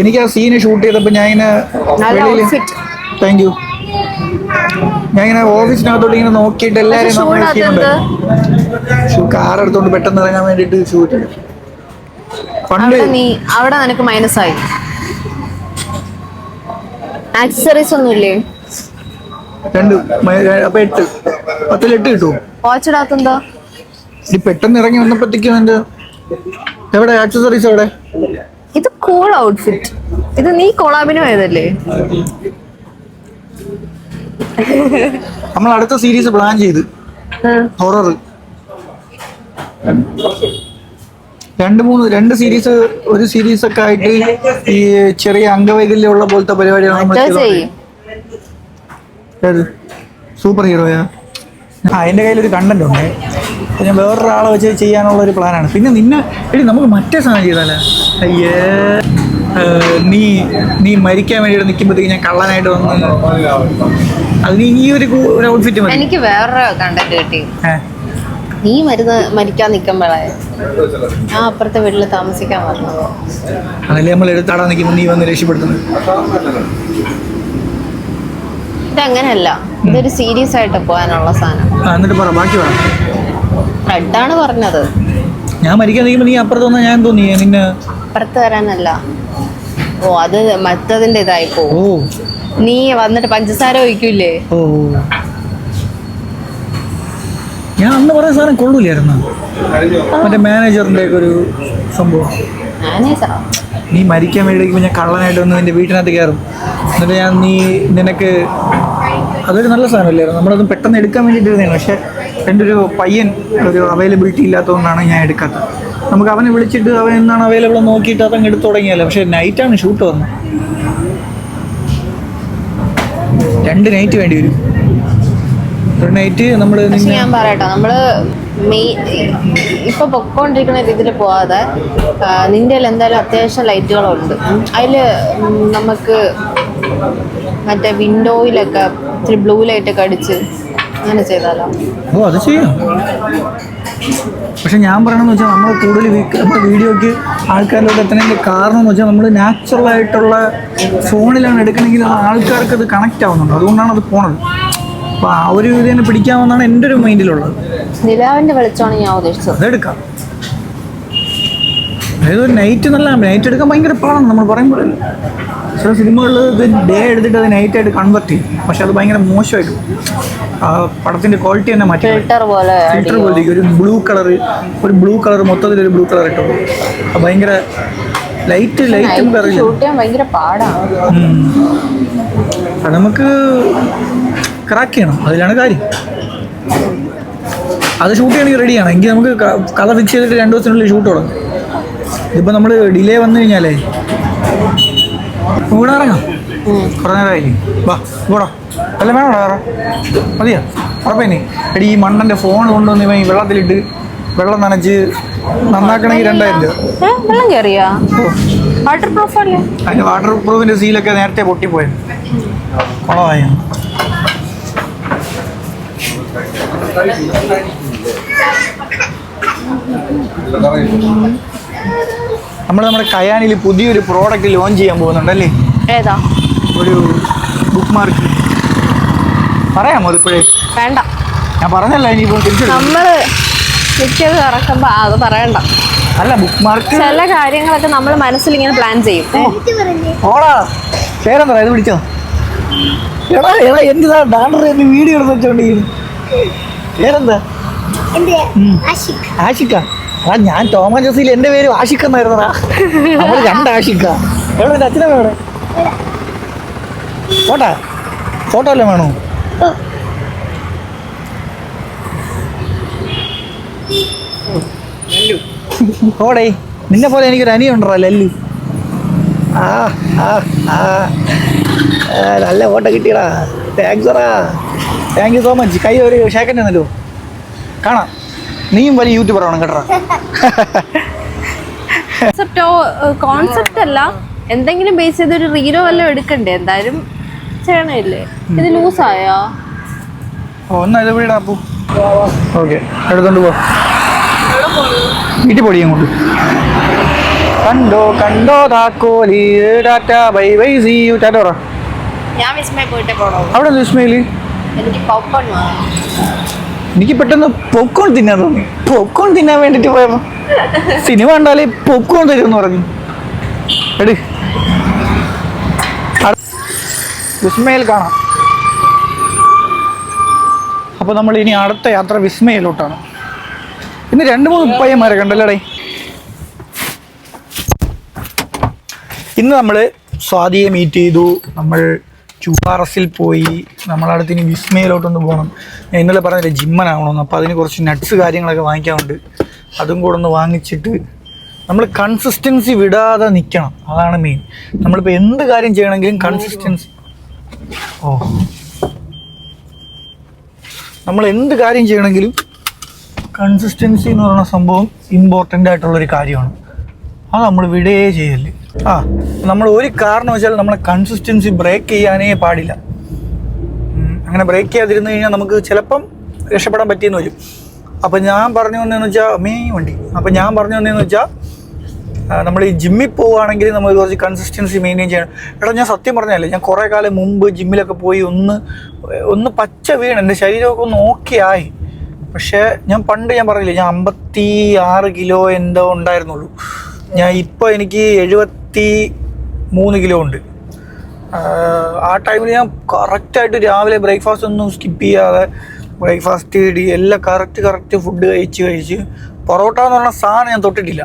Speaker 1: എനിക്ക് ആ സീന് ഷൂട്ട് ചെയ്തപ്പോൾ ഞാൻ ഇങ്ങനെ താങ്ക് യു, ഞാൻ ഇങ്ങനെ ഓഫീസിനകത്തോട്ട് ഇങ്ങനെ നോക്കിയിട്ട് എല്ലാവരും കാർ എടുത്തോണ്ട് പെട്ടെന്ന് ഇറങ്ങാൻ വേണ്ടിയിട്ട് ഷൂട്ട് ചെയ്തു. പണ്ട്
Speaker 2: അവിടെ നിനക്ക് മൈനസായി. ആക്സസറീസ് ഒന്നുമില്ലേ?
Speaker 1: 2 അപ്പൊ 8 10 കിട്ടുമോ?
Speaker 2: വാച്ച് ഇടാത്തെന്താ?
Speaker 1: ഇനി പെട്ടെന്ന് ഇറങ്ങി വന്നപ്പോഴത്തേക്കും എൻ്റെ എവിടെ ആക്സസറീസ് എവിടെ?
Speaker 2: ഇത് കൂൾ ഔട്ട്ഫിറ്റ്. ഇത് നീ കൊളാബിന് പോയതല്ലേ?
Speaker 1: നമ്മൾ അടുത്ത സീരീസ് പ്ലാൻ ചെയ്ത് ഹൊറർ 2 സീരീസ്, ഒരു സീരീസ് ഒക്കെ ആയിട്ട് ഈ ചെറിയ അംഗവൈകല്യമുള്ള പോലത്തെ പരിപാടിയാണ്. സൂപ്പർ ഹീറോയാ? എൻ്റെ കയ്യിലൊരു കണ്ടന്റ് ഉണ്ട്, ഞാൻ വേറൊരാളെ വെച്ച് ചെയ്യാനുള്ള ഒരു പ്ലാനാണ്. പിന്നെ നമുക്ക് മറ്റേ സാധനം ചെയ്താലേ? അയ്യേ, നീ മരിക്കാൻ വേണ്ടിയിട്ട് നിൽക്കുമ്പോഴത്തേക്ക് ഞാൻ കള്ളനായിട്ട് വന്ന് അതിന് ഈ ഒരു ഔട്ട്ഫിറ്റ് മതി.
Speaker 2: എനിക്ക് വേറൊരു കണ്ടന്റ് കിട്ടി. നീ മരിക്കാൻ നിൽക്കുമ്പോഴേ ഞാൻ അപ്പുറത്തെ വീട്ടിൽ താമസിക്കാൻ പറഞ്ഞത്.
Speaker 1: അതല്ലേ നമ്മൾ എടുത്താടാൻ നിൽക്കുമ്പോൾ നീ വന്ന് രക്ഷപ്പെടുത്തുന്നത്.
Speaker 2: ഇതങ്ങനെയല്ല, ഇതൊരു സീരിയസ് ആയിട്ട് പോകാനുള്ള സാധനം.
Speaker 1: എന്നിട്ട് പറ, ബാക്കി പറ.
Speaker 2: റെഡാണ് പറഞ്ഞത്.
Speaker 1: ഞാൻ മരിക്കാൻ നിൽക്കുമ്പോൾ നീ അപ്പുറത്ത് വന്നാൽ ഞാൻ തോന്നിയേ നിന്നെ
Speaker 2: അപ്പുറത്ത് വരാനല്ല. ഓ, അത് മറ്റതിന്റെ ഇതായിപ്പോ. നീ വന്നിട്ട് പഞ്ചസാര ഒഴിക്കൂലേ?
Speaker 1: ഓ, ഞാൻ അന്ന് പറഞ്ഞ സാധനം കൊള്ളൂലായിരുന്നു. മറ്റേ മാനേജറിന്റെ ഒക്കെ ഒരു സംഭവം.
Speaker 2: മാനേജറാ?
Speaker 1: നീ മരിക്കാൻ വേണ്ടി ഞാൻ കള്ളനായിട്ട് വന്ന് നിന്റെ വീട്ടിനകത്ത് കയറും, എന്നിട്ട് നിനക്ക് അതൊരു നല്ല സാധനമല്ലായിരുന്നു. നമ്മളത് പെട്ടെന്ന് എടുക്കാൻ വേണ്ടിയിട്ടിരുന്നതാണ്. പക്ഷെ എൻ്റെ ഒരു പയ്യൻ ഒരു അവൈലബിലിറ്റി ഇല്ലാത്തതുകൊണ്ടാണ് ഞാൻ എടുക്കാത്തത്. നമുക്ക് അവനെ വിളിച്ചിട്ട് അവൻ എന്നാണ് അവൈലബിൾ നോക്കിയിട്ട് അതങ്ങ് എടുത്ത് തുടങ്ങിയാലോ. പക്ഷെ നൈറ്റാണ് ഷൂട്ട് വന്നത്. 2 നൈറ്റ് വേണ്ടി വരും. ഒരു നൈറ്റ് നമ്മൾ
Speaker 2: ഞാൻ പറയട്ടോ, നമ്മള് ഇപ്പൊ പൊക്കോണ്ടിരിക്കുന്ന രീതിയിൽ പോവാതെ നിന്റെ എന്തായാലും അത്യാവശ്യം ലൈറ്റുകളുണ്ട്. അതില് നമുക്ക് മറ്റേ വിൻഡോയിലൊക്കെ ഇത്തിരി ബ്ലൂ ലൈറ്റൊക്കെ അടിച്ച് അങ്ങനെ ചെയ്താലോ?
Speaker 1: ഓ, അത് ചെയ്യാം. പക്ഷെ ഞാൻ പറയണമെന്ന് വെച്ചാൽ നമ്മൾ കൂടുതൽ നമ്മുടെ വീഡിയോയ്ക്ക് ആൾക്കാരിലോട്ട് എത്തണതിൻ്റെ കാരണം എന്ന് വെച്ചാൽ നമ്മൾ നാച്ചുറലായിട്ടുള്ള ഫോണിലാണ് എടുക്കണമെങ്കിൽ ആൾക്കാർക്ക് അത് കണക്റ്റ് ആവുന്നുണ്ട്. അതുകൊണ്ടാണ് അത് പോണത്. അപ്പോൾ ആ ഒരു ഇത് തന്നെ പിടിക്കാമെന്നാണ് എൻ്റെ ഒരു മൈൻഡിലുള്ളത്.
Speaker 2: നിലാവിൻ്റെ വെളിച്ചമാണ് ഞാൻ ഉദ്ദേശിച്ചത്.
Speaker 1: അതെടുക്കാം. അതായത് ഒരു നൈറ്റ് എടുക്കാൻ ഭയങ്കര പാടാണ്. നമ്മൾ പറയുമ്പോൾ ചില സിനിമകളിൽ ഇത് ഡേ എടുത്തിട്ട് അത് നൈറ്റായിട്ട് കൺവെർട്ട് ചെയ്യും. പക്ഷെ അത് ഭയങ്കര മോശമായിട്ട് ആ പടത്തിൻ്റെ ക്വാളിറ്റി തന്നെ മാറ്റി.
Speaker 2: ഫിൽറ്റർ പോലെ
Speaker 1: ഒരു ബ്ലൂ കളർ മൊത്തത്തിലൊരു ബ്ലൂ കളർ ഇട്ടു. ഭയങ്കര ലൈറ്റ് നമുക്ക് അറിയില്ല.
Speaker 2: ഷൂട്ട് ചെയ്യാൻ ഭയങ്കര പാടാണ്.
Speaker 1: അത് നമുക്ക് ക്രാക്ക് ചെയ്യണം, അതിലാണ് കാര്യം. അത് ഷൂട്ട് ചെയ്യണമെങ്കിൽ റെഡിയാണ്. എങ്കിൽ നമുക്ക് കഥ ഫിക്സ് ചെയ്തിട്ട് 2 ദിവസത്തിനുള്ളിൽ ഷൂട്ട് തുടങ്ങും. ഇതിപ്പോൾ നമ്മൾ ഡിലേ വന്നു കഴിഞ്ഞാലേ ഇവിടെ ഇറങ്ങാം. കുറേ നേരമായില്ലേ? വാ കൂടാ. അല്ല വേണോടാ വേറെ മതിയാ? ഉറപ്പന്നെ എടി, ഈ മണ്ണൻ്റെ ഫോൺ കൊണ്ടുവന്ന് ഇവൻ വെള്ളത്തിലിട്ട് വെള്ളം നനച്ച് നന്നാക്കണമെങ്കിൽ 2000 രൂപ.
Speaker 2: വെള്ളം കയറിയാ? വാട്ടർ പ്രൂഫ് അല്ലേ?
Speaker 1: അതിൻ്റെ വാട്ടർ പ്രൂഫിൻ്റെ സീലൊക്കെ നേരത്തെ പൊട്ടിപ്പോയത്. കുളമായി. നമ്മുടെ കയാനിൽ പുതിയൊരു പ്രോഡക്റ്റ് ലോഞ്ച് ചെയ്യാൻ പോകുന്നുണ്ടല്ലേ?
Speaker 2: ഏതാ?
Speaker 1: ഒരു ബുക്ക് മാർക്ക്. പറയാമോ അതിപ്പോഴേ?
Speaker 2: വേണ്ട,
Speaker 1: ഞാൻ പറഞ്ഞല്ല. ഇനിയിപ്പോൾ
Speaker 2: നമ്മള് മിക്കത് ഇറക്കുമ്പോ അത് പറയണ്ട.
Speaker 1: അല്ല, ബുക്ക് മാർക്ക്
Speaker 2: ചില കാര്യങ്ങളൊക്കെ നമ്മൾ മനസ്സിൽ ഇങ്ങനെ പ്ലാൻ ചെയ്യും.
Speaker 1: ഓടാ, പേരെന്താ? ഇത് പിടിച്ചോ. എടാ എന്താ ഡാൻഡർ എന്ന് വീഡിയോ എടുത്ത് വെച്ചോണ്ടിരിക്കുന്നു. പേരെന്താ? ആഷിക്ക. ഞാൻ ടോമാ ജോസിയിൽ എൻ്റെ പേര് ആഷിക്ക എന്നായിരുന്നടാ. നമ്മൾ 2 ആഷിക്ക. എവിടെ എൻ്റെ അച്ഛനെ വേണം? ഫോട്ടോ അല്ലേ വേണോ? ഓടേ, നിന്നെ പോലെ എനിക്കൊരു അനിയുണ്ടോ ലല്ലു. നല്ല ഫോട്ടോ കിട്ടിയടാ. താങ്ക്സറാ, താങ്ക് യു സോ മച്ച്. കൈ ഒരു ഷേക്കൻഡ് തന്നല്ലോ. കാണാം, നീയും വലിയ യൂട്യൂബർ ആവണം കേട്ടോ.
Speaker 2: കോൺസെപ്റ്റ് അല്ല, എന്തെങ്കിലും ബേസ് ചെയ്തൊരു റീലോ വല്ലതും എടുക്കണ്ടേ? എന്തായാലും ചെയ്യണില്ലേ? ഇത് ലൂസായോ?
Speaker 1: എന്നാ ഇത് വീടാ അപ്പു. ഓക്കെ, എടുത്തോണ്ട് പോ. വീട്ടിൽ പൊടിയും കൊണ്ട് കണ്ടോ കണ്ടോ താക്കോലി tata bye bye see you tata പറ.
Speaker 2: ഞാൻ വിസ്മയ പോയിട്ട് പോണോ?
Speaker 1: അവിടെ വിസ്മയില്
Speaker 2: എനിക്ക് പോപ്കോൺ വേണം.
Speaker 1: എനിക്ക് പെട്ടെന്ന് പോപ്കോൺ തിന്നാൻ തോന്നി. പോപ്കോൺ തിന്നാൻ വേണ്ടിട്ട് പോയപ്പോ സിനിമ കണ്ടാലേ പോപ്കോൺ തരുമെന്ന് പറഞ്ഞു. എട് വിസ്മയിൽ കാണാം. അപ്പോൾ നമ്മൾ ഇനി അടുത്ത യാത്ര വിസ്മയിലോട്ടാണ്. ഇന്ന് 2-3 പയ്യന്മാരെ കണ്ടല്ലേ. ഇന്ന് നമ്മൾ സ്വാതിയെ മീറ്റ് ചെയ്തു. നമ്മൾ QRS പോയി. നമ്മളടുത്ത് ഇനി വിസ്മയിലോട്ടൊന്ന് പോകണം. ഞാൻ ഇന്നലെ പറഞ്ഞില്ലേ ജിമ്മനാവണമെന്ന്. അപ്പോൾ അതിന് കുറച്ച് നട്ട്സ് കാര്യങ്ങളൊക്കെ വാങ്ങിക്കാറുണ്ട്. അതും കൂടെ ഒന്ന് വാങ്ങിച്ചിട്ട് നമ്മൾ കൺസിസ്റ്റൻസി വിടാതെ നിൽക്കണം. അതാണ് മെയിൻ. നമ്മളിപ്പോൾ എന്ത് കാര്യം ചെയ്യണമെങ്കിലും കൺസിസ്റ്റൻസി. നമ്മൾ എന്ത് കാര്യം ചെയ്യണമെങ്കിലും കൺസിസ്റ്റൻസി എന്ന് പറയുന്ന സംഭവം ഇമ്പോർട്ടൻ്റ് ആയിട്ടുള്ളൊരു കാര്യമാണ്. അത് നമ്മൾ വിടുകയേ ചെയ്യല്ലേ. നമ്മൾ ഒരു കാരണവശാലും നമ്മളെ കൺസിസ്റ്റൻസി ബ്രേക്ക് ചെയ്യാനേ പാടില്ല. അങ്ങനെ ബ്രേക്ക് ചെയ്യാതിരുന്നു കഴിഞ്ഞാൽ നമുക്ക് ചിലപ്പം രക്ഷപ്പെടാൻ പറ്റിയെന്ന് വരും. അപ്പം ഞാൻ പറഞ്ഞു വന്നതെന്ന് വെച്ചാൽ നമ്മൾ ഈ ജിമ്മിൽ പോവുകയാണെങ്കിൽ നമ്മൾ കുറച്ച് കൺസിസ്റ്റൻസി മെയിൻറ്റെയിൻ ചെയ്യണം. എടാ ഞാൻ സത്യം പറഞ്ഞല്ലേ, ഞാൻ കുറേ കാലം മുമ്പ് ജിമ്മിലൊക്കെ പോയി ഒന്ന് പച്ച വീണ് എൻ്റെ ശരീരമൊക്കെ ഒന്ന് ഓക്കെ ആയി. പക്ഷേ ഞാൻ പറഞ്ഞില്ലേ, ഞാൻ 56 കിലോ എന്തോ ഉണ്ടായിരുന്നുള്ളൂ. ഇപ്പോൾ എനിക്ക് 73 കിലോ ഉണ്ട്. ആ ടൈമിൽ ഞാൻ കറക്റ്റായിട്ട് രാവിലെ ബ്രേക്ക്ഫാസ്റ്റ് ഒന്നും സ്കിപ്പ് ചെയ്യാതെ ബ്രേക്ക്ഫാസ്റ്റ് എല്ലാം കറക്റ്റ് ഫുഡ് കഴിച്ച് പൊറോട്ട എന്ന് പറഞ്ഞ സാധനം ഞാൻ തൊട്ടിട്ടില്ല.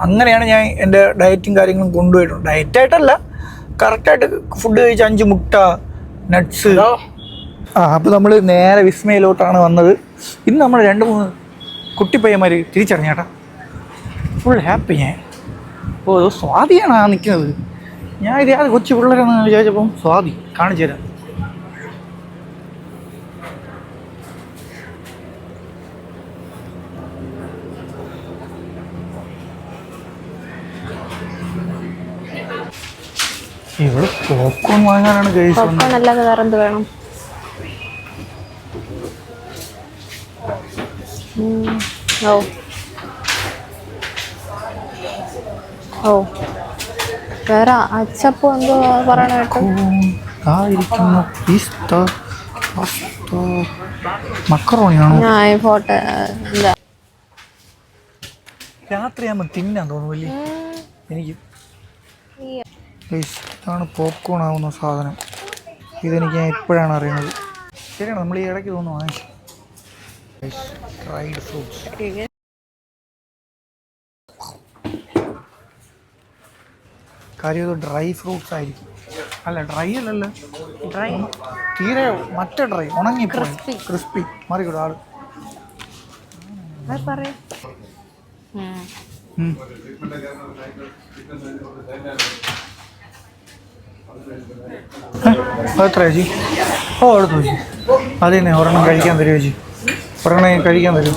Speaker 1: അങ്ങനെയാണ് ഞാൻ എൻ്റെ ഡയറ്റും കാര്യങ്ങളും കൊണ്ടുപോയിട്ടുണ്ട്. ഡയറ്റായിട്ടല്ല, കറക്റ്റായിട്ട് ഫുഡ് കഴിച്ച് 5 മുട്ട, നട്ട്സ്. അപ്പോൾ നമ്മൾ നേരെ വിസ്മയിലോട്ടാണ് വന്നത്. ഇന്ന് നമ്മൾ 2-3 കുട്ടിപ്പയ്യന്മാർ തിരിച്ചറിഞ്ഞേട്ടാ. ഫുൾ ഹാപ്പി ഞാൻ. സ്വാതിയാണ് നിൽക്കുന്നത്. ഞാൻ ഇത് കൊച്ചു പിള്ളേരാണെന്ന് വിചാരിച്ചപ്പം സ്വാതി കാണിച്ചു തരാം. ഇവിടെ പോപ്കോൺ വാങ്ങാനാണ് കേസ്.
Speaker 2: അല്ലാതെ വേറെ എന്ത് വേണം? വേറെ അച്ചപ്പം എന്തോ പറയണ കേട്ടോ.
Speaker 1: മക്കറോണിയാണോ?
Speaker 2: ഫോട്ടോ
Speaker 1: രാത്രിയാകുമ്പോൾ തിന്നാൻ തോന്നുമല്ലേ എനിക്ക്. ഇതാണ് പോപ്കോൺ ആവുന്ന സാധനം. ഇതെനിക്ക് ഞാൻ ഇപ്പോഴാണ് അറിയുന്നത്. ശരിയാണ്, നമ്മൾ ഈ ഇടയ്ക്ക് തോന്നുന്നു വാങ്ങിച്ചു. Dried fruits. കാര്യം ഇത് ഡ്രൈ ഫ്രൂട്ട്സ് ആയിരിക്കും. അല്ല ഡ്രൈ അല്ലല്ലോ,
Speaker 2: ഡ്രൈ
Speaker 1: തീരെ മറ്റേ ഡ്രൈ ഉണങ്ങി ക്രിസ്പി മാറിക്കൂടെ ആള്. എത്ര ചേച്ചി? എടുത്തു ചേച്ചി. അത് തന്നെ ഒരെണ്ണം കഴിക്കാൻ തരുമോ ചേച്ചി? ഒരെണ്ണം കഴിക്കാൻ തരുമോ?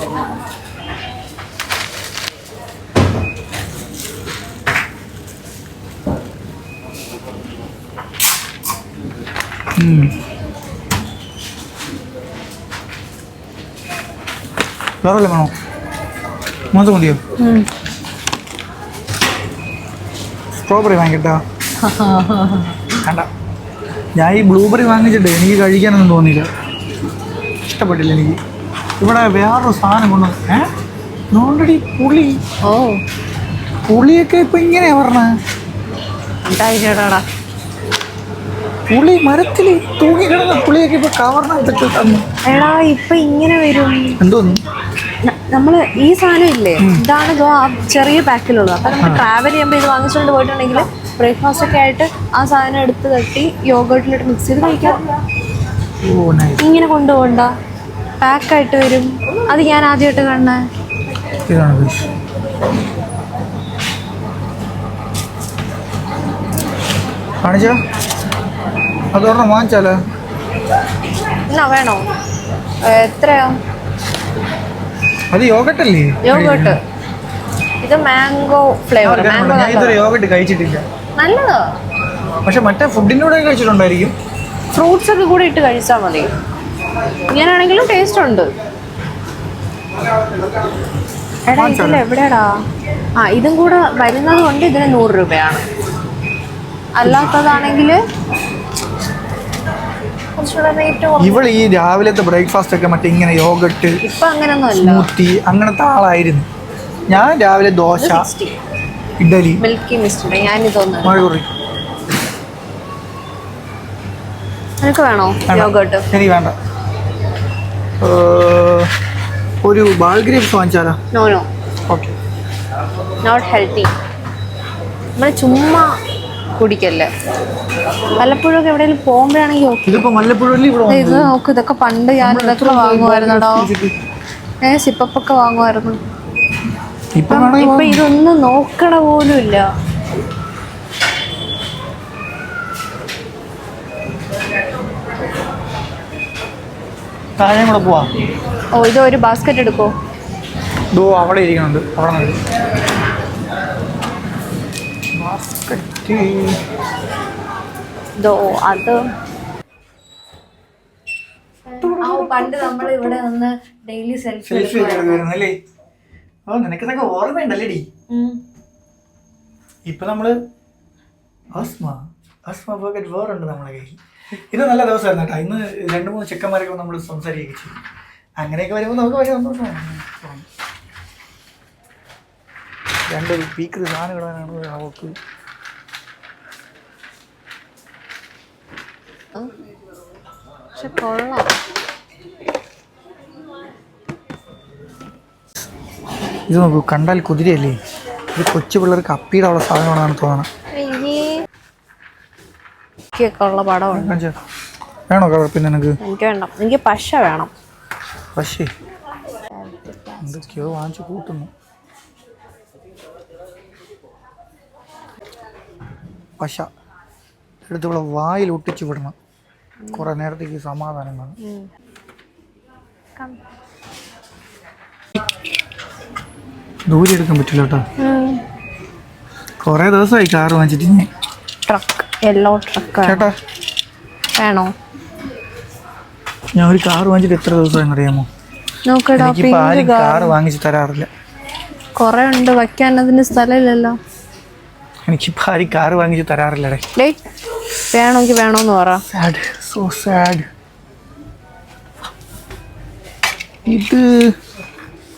Speaker 1: വേറെ വല്ലതും വേണോ? മാത്രം മതിയോ? സ്ട്രോബെറി വാങ്ങിക്കട്ടാ? വേണ്ട, ഞാൻ ഈ ബ്ലൂബെറി വാങ്ങിച്ചിട്ട് എനിക്ക് കഴിക്കാനൊന്നും തോന്നിയില്ല, ഇഷ്ടപ്പെട്ടില്ല എനിക്ക്. ഇവിടെ വേറൊരു സാധനം കൊണ്ട് നോണ്ടടി പുളിയൊക്കെ ഇപ്പൊ ഇങ്ങനെയാ പറഞ്ഞ. പുളി മരത്തിൽ തൂങ്ങി കിടന്ന പുളിയൊക്കെ ഇപ്പൊ കവറിനകത്തൊക്കെ തന്നു.
Speaker 2: എടാ ഇപ്പൊ ഇങ്ങനെ വരും.
Speaker 1: എന്തോന്നു
Speaker 2: നമ്മള് ഈ സാധനം ഇല്ലേ, ഇതാണ് ആ ചെറിയ പാക്കിലുള്ളത്. അപ്പൊ നമ്മൾ ട്രാവൽ ചെയ്യുമ്പോൾ ഇത് വാങ്ങിച്ചുകൊണ്ട് പോയിട്ടുണ്ടെങ്കിൽ ബ്രേക്ക്ഫാസ്റ്റ് ഒക്കെ ആയിട്ട് ആ സാധനം എടുത്ത് തട്ടി യോഗട്ടിലിട്ട് മിക്സ് ചെയ്ത് കഴിക്കാം. ഇങ്ങനെ കൊണ്ടുപോകണ്ട, പാക്കായിട്ട് വരും. അത് ഞാൻ ആദ്യമായിട്ട് കാണുന്നേ.
Speaker 1: കാണിച്ചോ, അതൊരെണ്ണം വാങ്ങിച്ചാലോ?
Speaker 2: എന്നാ വേണോ? എത്രയാ?
Speaker 1: അത് യോഗട്ടല്ലേ?
Speaker 2: യോഗട്ട്. ഇത് മാംഗോ ഫ്ലേവർ.
Speaker 1: യോഗട്ട് കഴിച്ചിട്ടില്ല.
Speaker 2: നല്ലതാ.
Speaker 1: പക്ഷെ മറ്റേ ഫുഡിൻ്റെ കൂടെ കഴിച്ചിട്ടുണ്ടായിരിക്കും.
Speaker 2: ഫ്രൂട്ട്സ് ഒക്കെ കൂടെ ഇട്ട് കഴിച്ചാൽ മതി. ഇങ്ങനെയാണെങ്കിലും ടേസ്റ്റ് ഉണ്ട്. എടാ ഇതിൽ എവിടെയാടാ? ഇതും കൂടെ വരുന്നത് കൊണ്ട് ഇതിന് 100 രൂപയാണ്. അല്ലാത്തതാണെങ്കിൽ കുറച്ചുകൂടെ റേറ്റ്.
Speaker 1: ഇവള് ഈ രാവിലത്തെ ബ്രേക്ക്ഫാസ്റ്റ് ഒക്കെ മറ്റേ ഇങ്ങനെ യോഗട്ട്,
Speaker 2: ഇപ്പൊ അങ്ങനൊന്നും അല്ല,
Speaker 1: സ്മൂത്തി അങ്ങനത്തെ ആളായിരുന്നു. ഞാൻ രാവിലെ ദോശ, ഇഡലി,
Speaker 2: മിൽക്കി മിസ്റ്റർ. ഞാനിതൊന്നും. നിനക്ക് വേണോ യോഗട്ട്?
Speaker 1: എനിക്ക് വേണ്ട. ഒരു ബാൾ ഗ്രേപ്സ് വാങ്ങിച്ചാലോ?
Speaker 2: No no,
Speaker 1: okay,
Speaker 2: not healthy. നമ്മൾ ചുമ്മാ കുടിക്കല്ലേ. വല്ലപ്പോഴൊക്കെ എവിടെയെങ്കിലും പോകുമ്പോഴാണെങ്കിൽ ഓക്കെ.
Speaker 1: ഇതിപ്പോ വല്ലപ്പോഴും
Speaker 2: ഇത് നോക്ക്, ഇതൊക്കെ പണ്ട് ഞാൻ ഇതൊക്കെ വാങ്ങുമായിരുന്നടോ. സിപ്പൊക്കെ വാങ്ങുമായിരുന്നു. ഇപ്പൊ ഇതൊന്നും നോക്കണ പോലും ഇല്ല.
Speaker 1: താഴെ കൂടെ പോവാ.
Speaker 2: ഇത് ഒരു ബാസ്ക്കറ്റ് എടുക്കോ?
Speaker 1: അവിടെ ഇരിക്കുന്നുണ്ട്. അവിടെ ബാസ്ക്കറ്റ്
Speaker 2: അത് പണ്ട് നമ്മൾ ഇവിടെ നിന്ന് ഡെയിലി സെൽഫി
Speaker 1: എടുക്കുവായിരുന്നല്ലേ? നിനക്കിതൊക്കെ ഓർമ്മയുണ്ടല്ലേടി? ഇപ്പൊ നമ്മള് പോക്കറ്റ് വേറുണ്ട് നമ്മളെ കയ്യിൽ. ഇത് നല്ല ദിവസമായിരുന്നു കേട്ടോ. ഇന്ന് 2-3 ചെക്കന്മാരൊക്കെ നമ്മൾ സംസാരിക്കുകയൊക്കെ ചെയ്യും. അങ്ങനെയൊക്കെ വരുമ്പോൾ നമുക്ക് ഭയങ്കര സന്തോഷമാണ്. 2 പീക്ക് സാധനം ഇടാനാണ് അവക്ക്.
Speaker 2: പക്ഷെ കൊള്ളാം.
Speaker 1: ഇത് നോക്കൂ, കണ്ടാൽ കുതിരയല്ലേ? ഇത് കൊച്ചു പിള്ളേർക്ക് അപ്പിയിടാനുള്ള സാധനമാണെന്നാണ് തോന്നണം.
Speaker 2: ഉള്ള പടമുണ്ട്.
Speaker 1: വേണോ? പിന്നെ എനിക്ക്
Speaker 2: വേണ്ട, എനിക്ക് പശ വേണം.
Speaker 1: പക്ഷേ എന്തൊക്കെയോ വാങ്ങിച്ചു കൂട്ടുന്നു. പശ എടുത്ത് ഇവിടെ വായിൽ ഒട്ടിച്ചു വിടണം. കുറെ നേരത്തേക്ക് സമാധാനം കാണും. ദൂരെ എടുക്കാൻ പറ്റില്ല കേട്ടോ. കുറെ ദിവസമായി കാറ് വാങ്ങിച്ചിട്ട്.
Speaker 2: യെല്ലോ ട്രക്ക്
Speaker 1: ചേട്ടാ
Speaker 2: വേണോ?
Speaker 1: ഞാൻ ഒരു കാർ വാങ്ങിച്ചിട്ട് എത്ര ദിവസമായി അറിയാമോ? എനിക്കിപ്പോൾ ആരും കാറ് വാങ്ങിച്ച് തരാറില്ല.
Speaker 2: കുറെ ഉണ്ട് വയ്ക്കാൻ, അതിന് സ്ഥലമില്ലല്ലോ.
Speaker 1: എനിക്കിപ്പോൾ ആരും കാറ് വാങ്ങിച്ച് തരാറില്ലടേ.
Speaker 2: വേണമെങ്കിൽ വേണോന്ന് പറ.
Speaker 1: Sad, so sad. ഇത്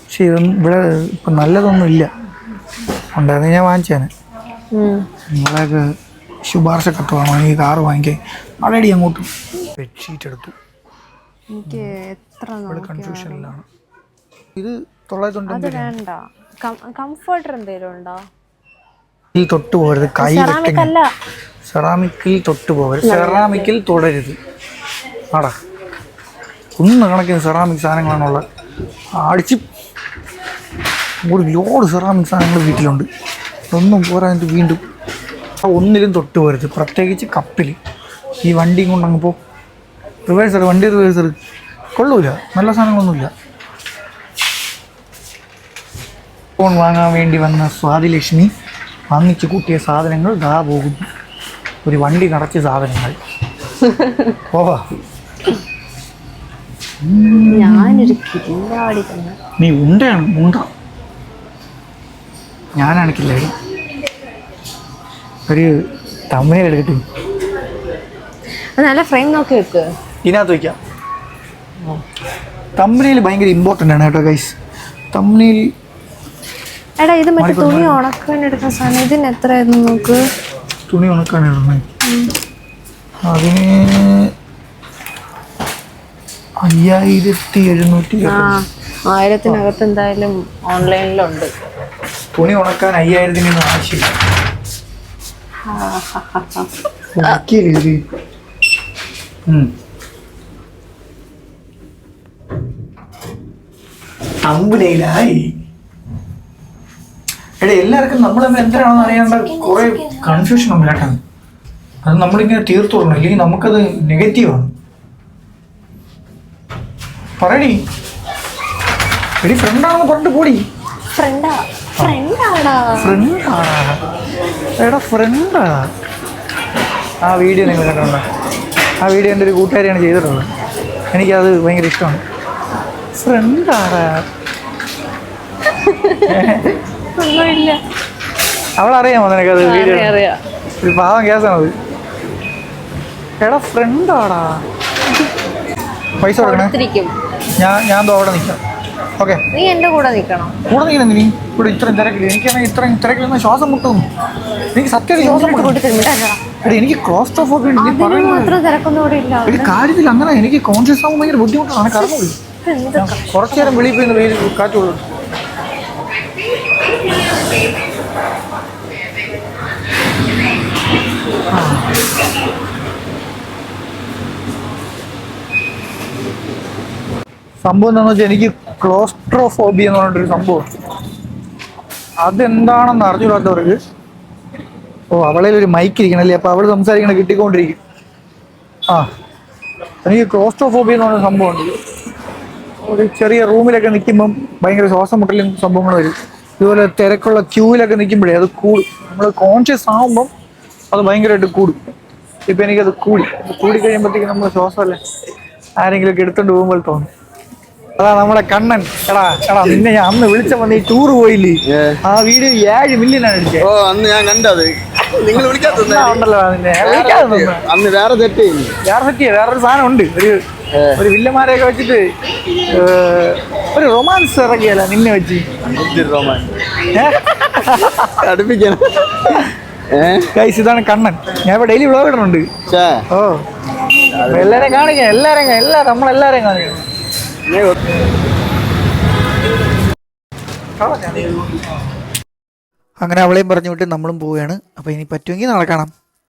Speaker 1: പക്ഷേ ഇതൊന്നും ഇവിടെ ഇപ്പം നല്ലതൊന്നും ഇല്ല. ഉണ്ടായിരുന്നു ഞാൻ വാങ്ങിച്ചേനെ. നിങ്ങളൊക്കെ ശുപാർശ കത്തുവാണോ ഈ കാറ് വാങ്ങിക്കാൻ? ആൾറെഡി അങ്ങോട്ട് ബെഡ്ഷീറ്റ് എടുത്തു.
Speaker 2: എനിക്ക് എത്ര
Speaker 1: കൺഫ്യൂഷനിലാണ്. ഇത് 990.
Speaker 2: വേണ്ട. കംഫർട്ടർ എന്തെങ്കിലും ഉണ്ടോ?
Speaker 1: തൊട്ട് പോകരുത്, കൈ സെറാമിക്കിൽ തൊട്ട് പോകരുത്, സെറാമിക്കിൽ തുടരുത്. ആടാ കണക്കിന് സെറാമിക് സാധനങ്ങളാണുള്ളത്. അടിച്ച് ഒരു ലോഡ് സെറാമിക് സാധനങ്ങൾ വീട്ടിലുണ്ട്. ഒന്നും പോരാഞ്ഞിട്ട് വീണ്ടും ഒന്നിലും തൊട്ട് പോകരുത്, പ്രത്യേകിച്ച് കപ്പിൽ. ഈ വണ്ടിയും കൊണ്ടങ്ങ് പോ. റിവേഴ്സർ, വണ്ടി റിവേഴ്സർ കൊള്ളൂല, നല്ല സാധനങ്ങളൊന്നുമില്ല. ഫോൺ വാങ്ങാൻ വേണ്ടി വന്ന സ്വാതിലക്ഷ്മി വാങ്ങിച്ചു കൂട്ടിയ സാധനങ്ങൾ ദാ പോകുന്നു. ഒരു വണ്ടി നിറച്ച സാധനങ്ങൾ. പോവാ.
Speaker 2: ഞാനൊരു കില്ലാടി തന്നെ.
Speaker 1: നീ ഉണ്ടയാണ് ഉണ്ട. ഞാനാണ് കില്ലാടി. ഒരു തമിഴ് എടുക്കട്ടെ.
Speaker 2: നല്ല ഫ്രെയിം നോക്കി വെക്ക്.
Speaker 1: ഇതിനകത്ത് വയ്ക്കാം. തമിഴിൽ ഭയങ്കര ഇമ്പോർട്ടൻ്റ് ആണ് കേട്ടോ ഗൈസ്. തമിഴിൽ
Speaker 2: എടാ ഇത് മറ്റേ തുണി ഉണക്കാൻ എടുക്കുന്ന സാധനം. ഇതിന് എത്രയായിരുന്നു നോക്ക്?
Speaker 1: തുണി ഉണക്കാൻ ഇടുന്നത് അതിന് 5700.
Speaker 2: 1000-നകത്ത് എന്തായാലും ഓൺലൈനിലുണ്ട്.
Speaker 1: തുണി ഉണക്കാൻ 5000 ആവശ്യമില്ല. തമ്പുലയിലായി. എടാ എല്ലാവർക്കും നമ്മൾ എന്താണെന്ന് അറിയാണ്ട് കുറെ കൺഫ്യൂഷൻ ഉണ്ട് കേട്ടോ. അത് നമ്മളിങ്ങനെ തീർത്തു കൊടുക്കണം, ഇല്ലെങ്കിൽ നമുക്കത് നെഗറ്റീവാണ്. പറയടി. എടി ഫ്രണ്ടാണെന്ന് പറഞ്ഞിട്ട് പോടി.
Speaker 2: ഫ്രണ്ടാ?
Speaker 1: എടാ ഫ്രണ്ടാ. ആ വീഡിയോ നിങ്ങൾ കണ്ടിട്ടുണ്ടോ? ആ വീഡിയോ എൻ്റെ ഒരു കൂട്ടുകാരിയാണ് ചെയ്തിട്ടുള്ളത്. എനിക്കത് ഭയങ്കര ഇഷ്ടമാണ്. ഫ്രണ്ടാണ്
Speaker 2: ഒന്നുമില്ല.
Speaker 1: അവളറിയാമോ നിനക്കത് വീഡിയോ?
Speaker 2: അറിയാം.
Speaker 1: ഒരു പാവം കേസാണത്. എടാ ഫ്രണ്ടാടാ. പൈസ കൊടുക്കണേ.
Speaker 2: കൊടുത്തിരിക്കും.
Speaker 1: ഞാൻ അവിടെ നിൽക്കാം. ഓക്കെ,
Speaker 2: നീ എൻ്റെ കൂടെ നിൽക്കണം.
Speaker 1: കൂടെ നിൽക്കണം. നീ ഇവിടെ ഇത്രയും തിരക്കില്ല. എനിക്കാണെങ്കിൽ ഇത്രയും തിരക്കിൽ ശ്വാസം മുട്ടുന്നു. എനിക്ക് സത്യം ശ്വാസം മുട്ടും. എടാ എനിക്ക് ക്ലോസ്ട്രോഫോബിയ ഉണ്ട്. നീ പറയുന്നത്
Speaker 2: മാത്രം തിരക്കൊന്നും ഇവിടെ ഇല്ല.
Speaker 1: ഒരു കാര്യത്തിൽ അങ്ങനെ എനിക്ക് കോൺഷ്യസ് ആകുമ്പോൾ ഭയങ്കര ബുദ്ധിമുട്ടാണ്. കറങ്ങുള്ളൂ. കുറച്ചു നേരം വെളിയിൽ പോയി വെയിൽ കാറ്റുള്ളൂ. സംഭവം എന്താണെന്ന് വെച്ചാൽ എനിക്ക് ക്ലോസ്ട്രോഫോബിയ എന്ന് പറഞ്ഞിട്ടൊരു സംഭവം. അതെന്താണെന്ന് അറിഞ്ഞൂടാത്തവർക്ക്. ഓ, അവളെ ഒരു മൈക്ക് ഇരിക്കണല്ലേ, അപ്പോൾ അവൾ സംസാരിക്കണ കിട്ടിക്കൊണ്ടിരിക്കും. ആ, എനിക്ക് ക്ലോസ്ട്രോഫോബിയ എന്ന് പറഞ്ഞ സംഭവമുണ്ട്. ഒരു ചെറിയ റൂമിലൊക്കെ നിൽക്കുമ്പം ഭയങ്കര ശ്വാസം മുട്ടലും സംഭവങ്ങൾ വരും. ഇതുപോലെ തിരക്കുള്ള ക്യൂവിലൊക്കെ നിൽക്കുമ്പോഴേ അത് കൂടും. നമ്മൾ കോൺഷ്യസ് ആകുമ്പം അത് ഭയങ്കരമായിട്ട് കൂടും. ഇപ്പം എനിക്കത് കൂടിക്കഴിയുമ്പോഴത്തേക്കും നമ്മൾ ശ്വാസമല്ലേ ആരെങ്കിലുമൊക്കെ എടുത്തോണ്ട് പോകുമ്പോൾ തോന്നും. അതാ നമ്മുടെ കണ്ണൻ. എടാ നിന്നെ ഞാൻ അന്ന് വിളിച്ചപ്പോ നീ ടൂർ പോയില്ലേ? ആ വീഡിയോ 7 മില്യനാണ് അടിച്ചത്.
Speaker 3: ഓ, അന്ന് ഞാൻ കണ്ടത്. നിങ്ങൾ
Speaker 1: ഉണ്ടല്ലോ നിന്നെ
Speaker 3: അന്ന് വേറെ തെറ്റ്
Speaker 1: വേറൊരു സാധനം ഉണ്ട്. ഒരു വില്ലന്മാരെയൊക്കെ വെച്ചിട്ട് ഒരു റൊമാൻസ് ഇറക്കിയല്ല നിന്നെ വെച്ച്.
Speaker 3: അടുപ്പിക്കണം.
Speaker 1: ഗൈസ്, ഇതാണ് കണ്ണൻ. ഞാൻ ഇപ്പൊ ഡെയിലി വ്ളോഗ് ഇടുന്നുണ്ട്. ഓ, എല്ലാരെയും കാണിക്കാം. നമ്മളെല്ലാരെയും കാണിക്കണം. അങ്ങനെ അവളെയും പറഞ്ഞു വിട്ട് നമ്മളും പോവുകയാണ്. അപ്പോൾ ഇനി പറ്റുമെങ്കിൽ നാളെ കാണാം.